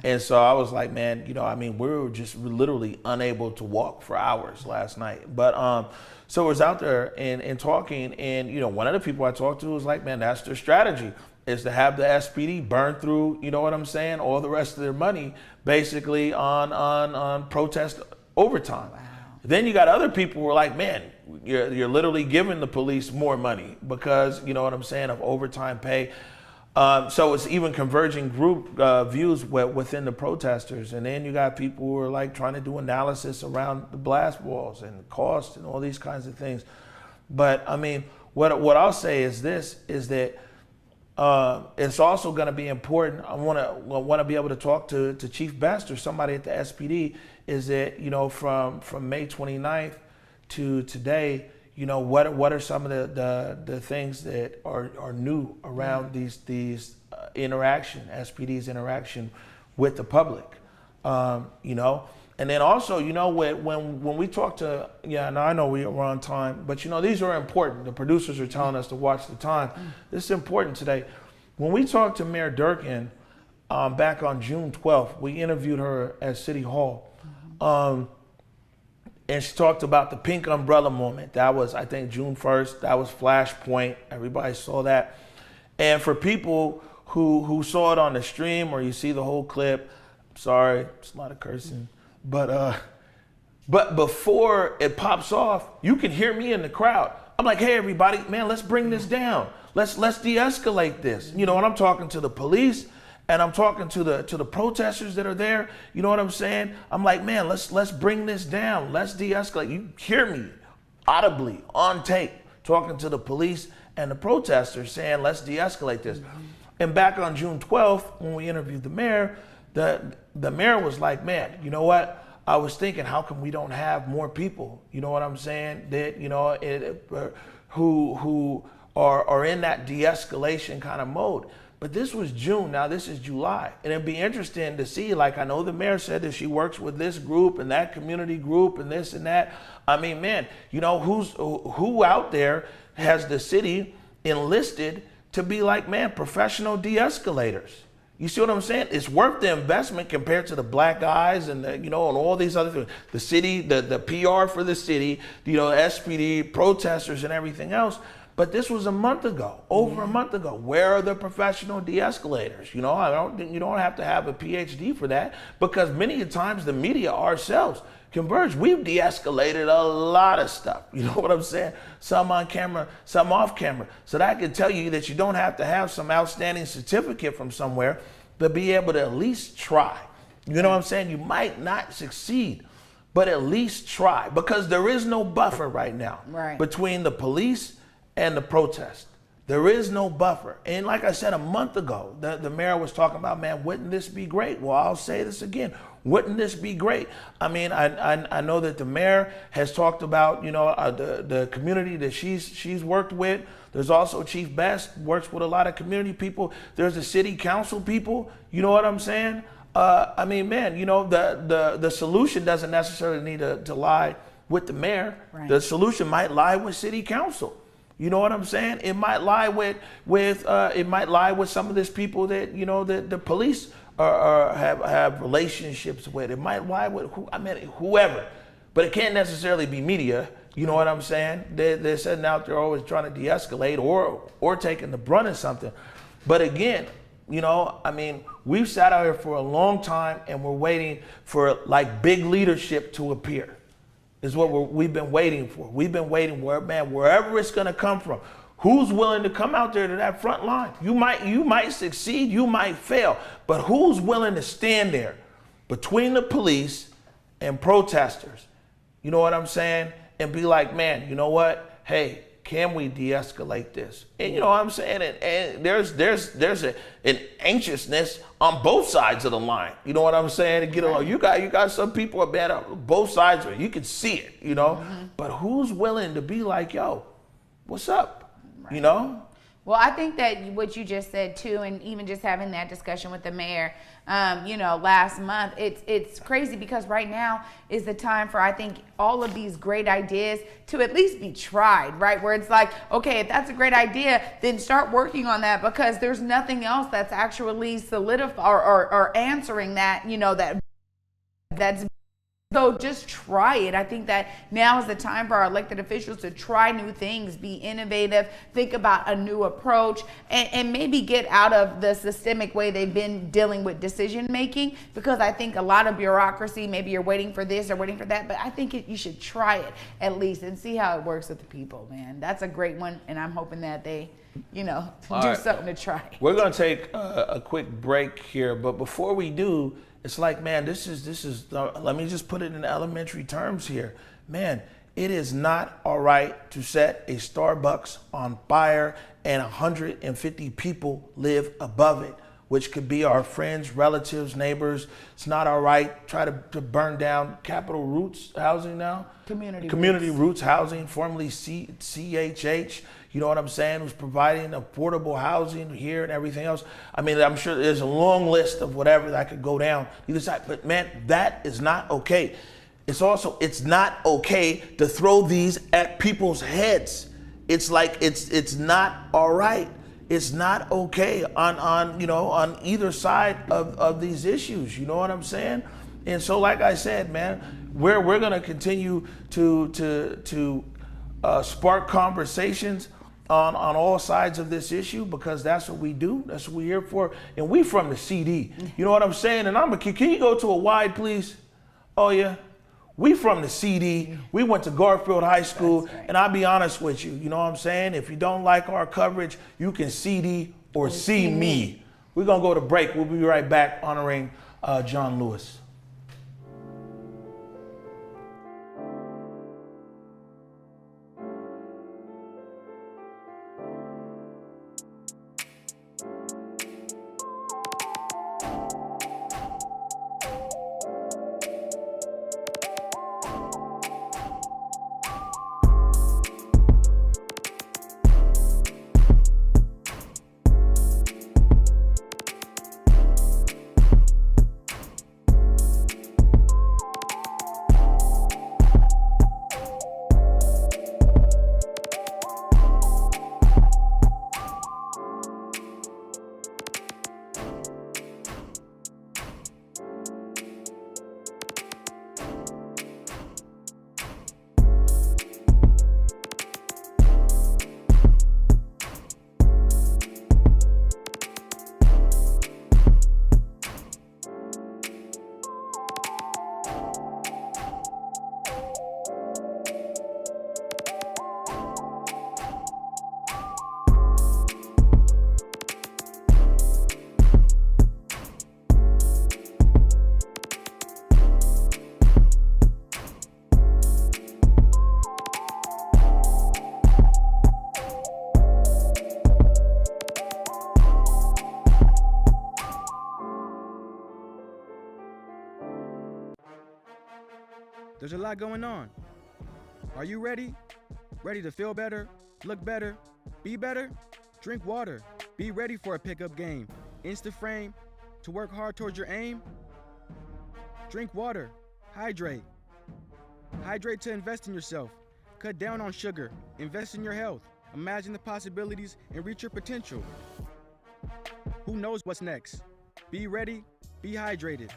Yeah. And so I was like, man, you know, I mean, we were just literally unable to walk for hours last night. But so I was out there and talking, and you know, one of the people I talked to was like, man, that's their strategy, is to have the SPD burn through, you know what I'm saying, all the rest of their money basically on protest overtime. Wow. Then you got other people who are like, man, you're literally giving the police more money because, you know what I'm saying, of overtime pay. So it's even converging group views within the protesters. And then you got people who are like trying to do analysis around the blast walls and cost and all these kinds of things. But I mean, what I'll say is this, is that it's also going to be important. I want to be able to talk to Chief Best or somebody at the SPD, is that, you know, from May 29th to today, you know, what are some of the things that are new around these interaction, SPD's interaction with the public, you know. And then also, you know, when we talk to, yeah, now I know we're on time, but you know, these are important. The producers are telling us to watch the time. This is important today. When we talked to Mayor Durkin back on June 12th, we interviewed her at City Hall. And she talked about the pink umbrella moment. That was, I think, June 1st. That was Flashpoint. Everybody saw that. And for people who saw it on the stream, or you see the whole clip, sorry, it's a lot of cursing. But before it pops off, you can hear me in the crowd. I'm like, hey, everybody, man, let's bring this down. Let's de-escalate this. You know, and I'm talking to the police, and I'm talking to the protesters that are there. You know what I'm saying? I'm like, man, let's bring this down. Let's de-escalate. You hear me audibly on tape talking to the police and the protesters saying, let's de-escalate this. And back on June 12th, when we interviewed the mayor, the mayor was like, man, you know what? I was thinking, how come we don't have more people? You know what I'm saying? That, you know, who are in that de-escalation kind of mode. But this was June, now this is July. And it'd be interesting to see, like, I know the mayor said that she works with this group and that community group and this and that. I mean, man, you know, who out there has the city enlisted to be like, man, professional de-escalators? You see what I'm saying? It's worth the investment compared to the black eyes and the, you know, and all these other things. The city, the PR for the city, you know, SPD, protesters and everything else. But this was a month ago, over a month ago. Where are the professional de-escalators? You know, you don't have to have a PhD for that, because many times the media ourselves, Converge, we've de-escalated a lot of stuff. You know what I'm saying? Some on camera, some off camera. So that I can tell you that you don't have to have some outstanding certificate from somewhere to be able to at least try. You know what I'm saying? You might not succeed, but at least try, because there is no buffer right now between the police and the protest. There is no buffer. And like I said a month ago, the mayor was talking about, man, wouldn't this be great? Well, I'll say this again. Wouldn't this be great? I mean, I know that the mayor has talked about, you know, the community that she's worked with. There's also Chief Best, works with a lot of community people. There's the city council people. You know what I'm saying? I mean, man, you know, the solution doesn't necessarily need to lie with the mayor. Right. The solution might lie with city council. You know what I'm saying? It might lie with some of these people that, you know, that the police have relationships with. It might lie with whoever, but it can't necessarily be media. You know what I'm saying? They're sitting out there always trying to de-escalate or taking the brunt of something. But again, you know, I mean, we've sat out here for a long time and we're waiting for like big leadership to appear. Is what we've been waiting for. We've been waiting wherever it's going to come from. Who's willing to come out there to that front line? You might succeed, you might fail, but who's willing to stand there between the police and protesters? You know what I'm saying? And be like, man, you know what? Hey, can we de-escalate this? And you know what I'm saying? And there's an anxiousness on both sides of the line. You know what I'm saying? To get along. You got some people are bad on both sides of it. You can see it, you know? Mm-hmm. But who's willing to be like, yo, what's up? Right. You know? Well, I think that what you just said too, and even just having that discussion with the mayor, you know, last month, it's crazy because right now is the time for, I think, all of these great ideas to at least be tried, right? Where it's like, okay, if that's a great idea, then start working on that, because there's nothing else that's actually solidifying or answering that, you know, that's. So just try it. I think that now is the time for our elected officials to try new things, be innovative, think about a new approach, and maybe get out of the systemic way they've been dealing with decision making, because I think a lot of bureaucracy, maybe you're waiting for this or waiting for that, but I think you should try it at least and see how it works with the people, man. That's a great one, and I'm hoping that they, you know, do something to try. We're going to take a quick break here, but before we do, it's like, man, this is let me just put it in elementary terms here. Man, it is not all right to set a Starbucks on fire and 150 people live above it, which could be our friends, relatives, neighbors. It's not all right. Try to burn down Capital Roots housing now. Community Roots housing, formerly CHH. You know what I'm saying? Was providing affordable housing here and everything else. I mean, I'm sure there's a long list of whatever that could go down either side. But man, that is not okay. It's not okay to throw these at people's heads. It's like it's not all right. It's not okay on either side of these issues. You know what I'm saying? And so, like I said, man, we're gonna continue to spark conversations on all sides of this issue, because that's what we do. That's what we're here for. And we from the CD. You know what I'm saying? And can you go to a wide, please? Oh yeah. We from the CD. We went to Garfield High School. Right. And I'll be honest with you. You know what I'm saying? If you don't like our coverage, you can CD or see me. We're going to go to break. We'll be right back honoring John Lewis. There's a lot going on. Are you ready? Ready to feel better, look better, be better? Drink water. Be ready for a pickup game. Insta-frame to work hard towards your aim? Drink water. Hydrate. Hydrate to invest in yourself. Cut down on sugar. Invest in your health. Imagine the possibilities and reach your potential. Who knows what's next? Be ready, be hydrated.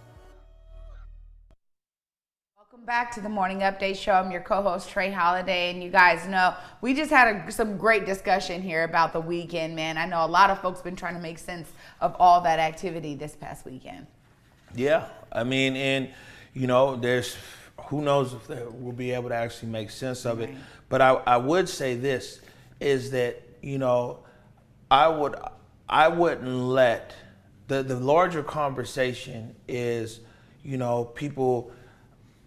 Welcome back to the Morning Update Show. I'm your co-host, Trey Holiday, and you guys know we just had some great discussion here about the weekend, man. I know a lot of folks been trying to make sense of all that activity this past weekend. Yeah, I mean, and you know, there's who knows if we'll be able to actually make sense of it. But I would say this is that, you know, I wouldn't let the larger conversation is, you know, people,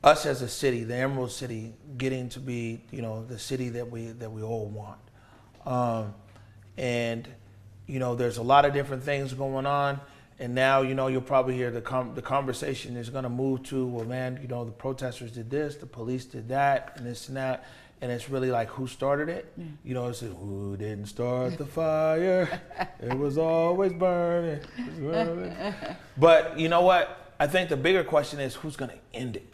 us as a city, the Emerald City, getting to be, you know, the city that we all want. And, you know, there's a lot of different things going on. And now, you know, you'll probably hear the conversation is going to move to, well, man, you know, the protesters did this, the police did that, and this and that. And it's really like, who started it? Yeah. You know, it's who didn't start the fire? It was always burning. But you know what? I think the bigger question is, who's going to end it?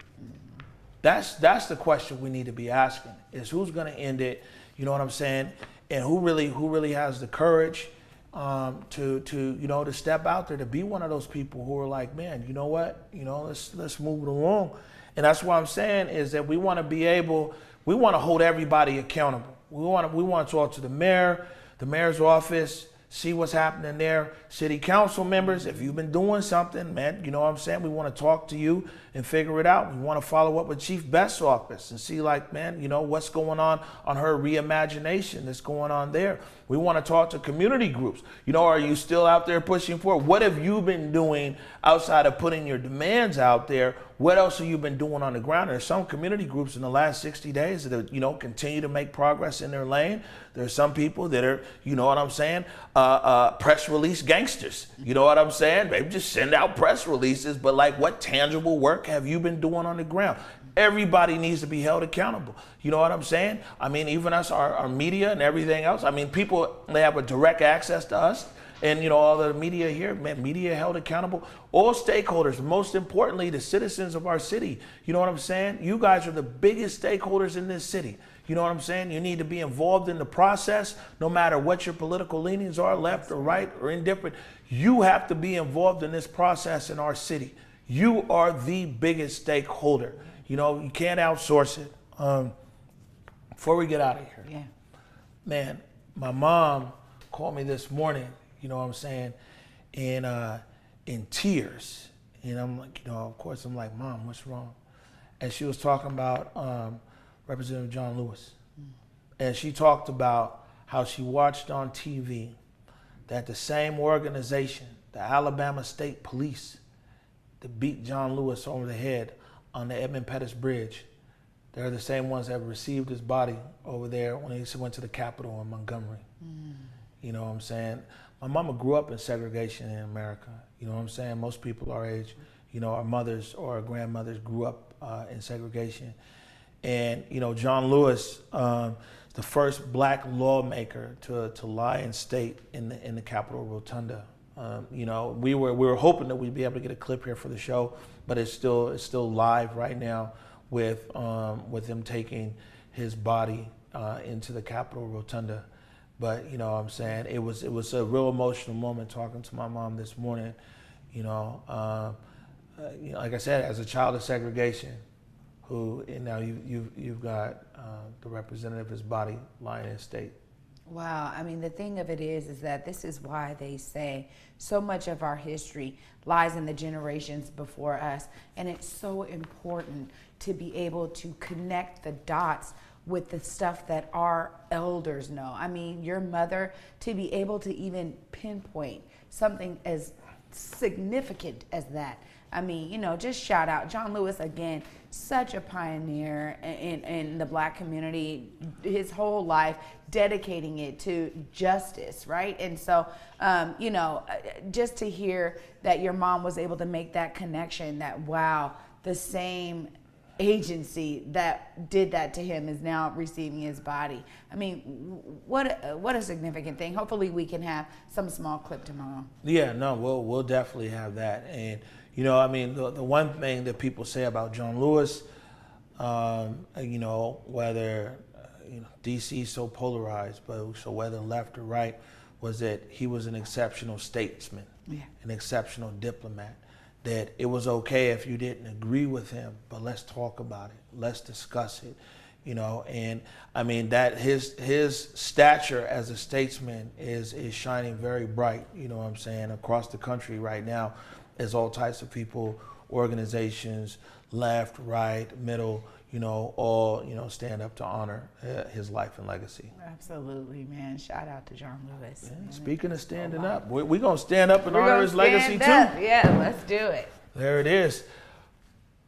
That's the question we need to be asking, is who's going to end it? You know what I'm saying? And who really has the courage to you know, to step out there, to be one of those people who are like, man, you know what? You know, let's move it along. And that's what I'm saying is that we want to hold everybody accountable. We want to talk to the mayor's office, see what's happening there. City council members, if you've been doing something, man, you know what I'm saying? We want to talk to you and figure it out. We want to follow up with Chief Best's office and see, like, man, you know, what's going on her reimagination that's going on there. We want to talk to community groups. You know, are you still out there pushing for it? What have you been doing outside of putting your demands out there? What else have you been doing on the ground? There's some community groups in the last 60 days that have, you know, continue to make progress in their lane. There's some people that are, you know what I'm saying, press release gangsters. You know what I'm saying? They just send out press releases, but like, what tangible work have you been doing on the ground? Everybody needs to be held accountable. You know what I'm saying? I mean, even us, our media and everything else. I mean, people, they have a direct access to us. And, you know, all the media here, man, media held accountable. All stakeholders, most importantly, the citizens of our city. You know what I'm saying? You guys are the biggest stakeholders in this city. You know what I'm saying? You need to be involved in the process, no matter what your political leanings are, left or right or indifferent. You have to be involved in this process in our city. You are the biggest stakeholder. You know, you can't outsource it. Before we get out of here, man, my mom called me this morning, you know what I'm saying, in tears. And I'm like, you know, of course, I'm like, Mom, what's wrong? And she was talking about Representative John Lewis. And she talked about how she watched on TV that the same organization, the Alabama State Police, that beat John Lewis over the head on the Edmund Pettus Bridge, they're the same ones that received his body over there when he went to the Capitol in Montgomery. You know what I'm saying? My mama grew up in segregation in America. You know what I'm saying? Most people our age, you know, our mothers or our grandmothers grew up in segregation. And, you know, John Lewis, the first black lawmaker to lie in state in the Capitol Rotunda. You know, we were hoping that we'd be able to get a clip here for the show, but it's still live right now with them taking his body into the Capitol Rotunda. But you know what I'm saying, it was a real emotional moment talking to my mom this morning. You know, like I said, as a child of segregation, who, and now you've got the representative of his body lying in state. Wow. I mean, the thing of it is that this is why they say so much of our history lies in the generations before us. And it's so important to be able to connect the dots with the stuff that our elders know. I mean, your mother, to be able to even pinpoint something as significant as that. I mean, you know, just shout out John Lewis again, such a pioneer in the black community, his whole life dedicating it to justice, right? And so, you know, just to hear that your mom was able to make that connection, that wow, the same agency that did that to him is now receiving his body. I mean, what a significant thing. Hopefully we can have some small clip tomorrow. Yeah, no, we'll definitely have that. And you know, I mean, the one thing that people say about John Lewis, You know, whether DC is so polarized, but so whether left or right, was that he was an exceptional statesman, an exceptional diplomat. That it was okay if you didn't agree with him, but let's talk about it, let's discuss it, And I mean that his stature as a statesman is shining very bright. You know what I'm saying? Across the country right now, there's all types of people, organizations, left, right, middle, all stand up to honor his life and legacy. Absolutely, man. Shout out to John Lewis. Yeah, speaking of standing up, we're gonna stand up and honor his legacy too. Yeah, let's do it. There it is.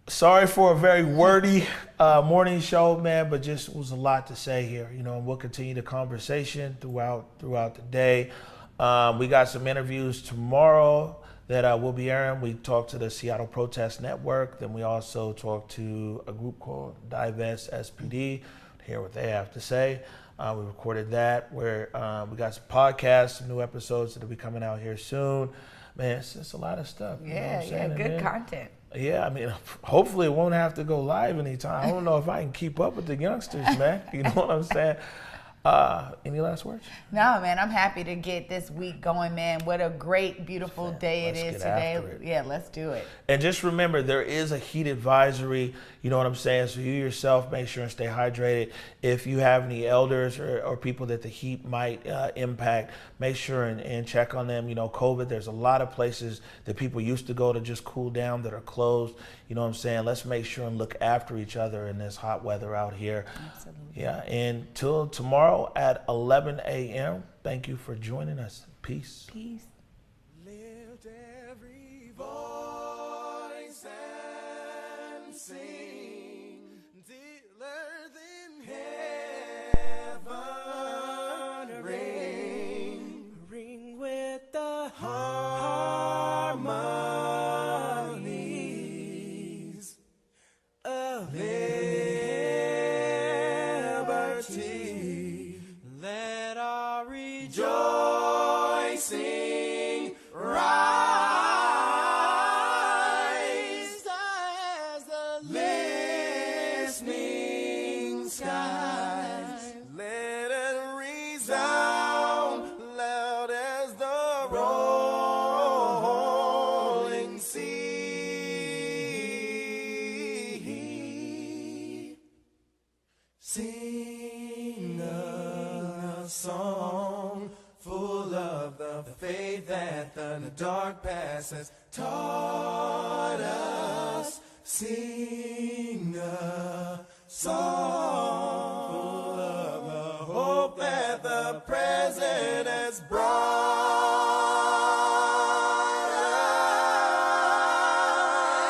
Sorry for a very wordy morning show, man, but just was a lot to say here, and we'll continue the conversation throughout the day. We got some interviews tomorrow that we'll be airing. We talked to the Seattle Protest Network. Then we also talked to a group called Divest SPD to hear what they have to say. We recorded that. We got some podcasts, some new episodes that'll be coming out here soon. Man, it's just a lot of stuff. Yeah, good content. Yeah, I mean, hopefully it won't have to go live anytime. I don't know if I can keep up with the youngsters, man. You know what I'm saying? Any last words? No, man, I'm happy to get this week going, man. What a great, beautiful day it is today. Yeah, let's do it. And just remember, there is a heat advisory. You know what I'm saying? So you yourself make sure and stay hydrated. If you have any elders or people that the heat might impact, make sure and check on them. COVID, there's a lot of places that people used to go to just cool down that are closed. You know what I'm saying? Let's make sure and look after each other in this hot weather out here. Absolutely. Yeah, and till tomorrow at 11 a.m., thank you for joining us. Peace. Peace. Lift every voice and sing till earth in heaven ring with the harmonies of liberty. Let our rejoicing rise as the listening skies. Let it resound loud as the rolling sea. Sing a song full of the faith that the dark past has taught us. Sing a song full of the hope that the present has brought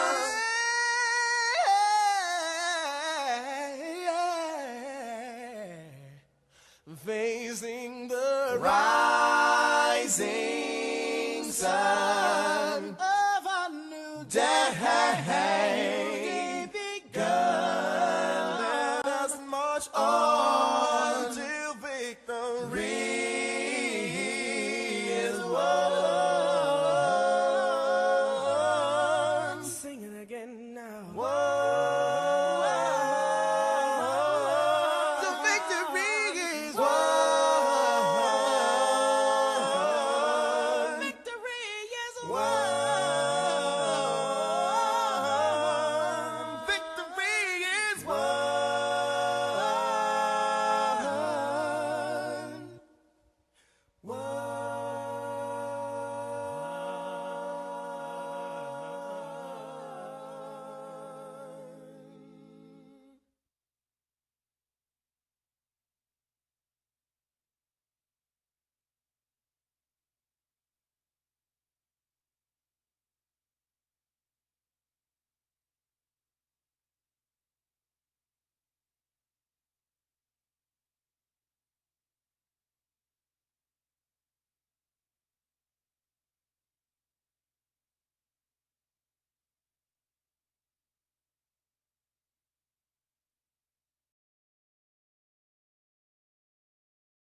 us. Facing the rising sun of a new day.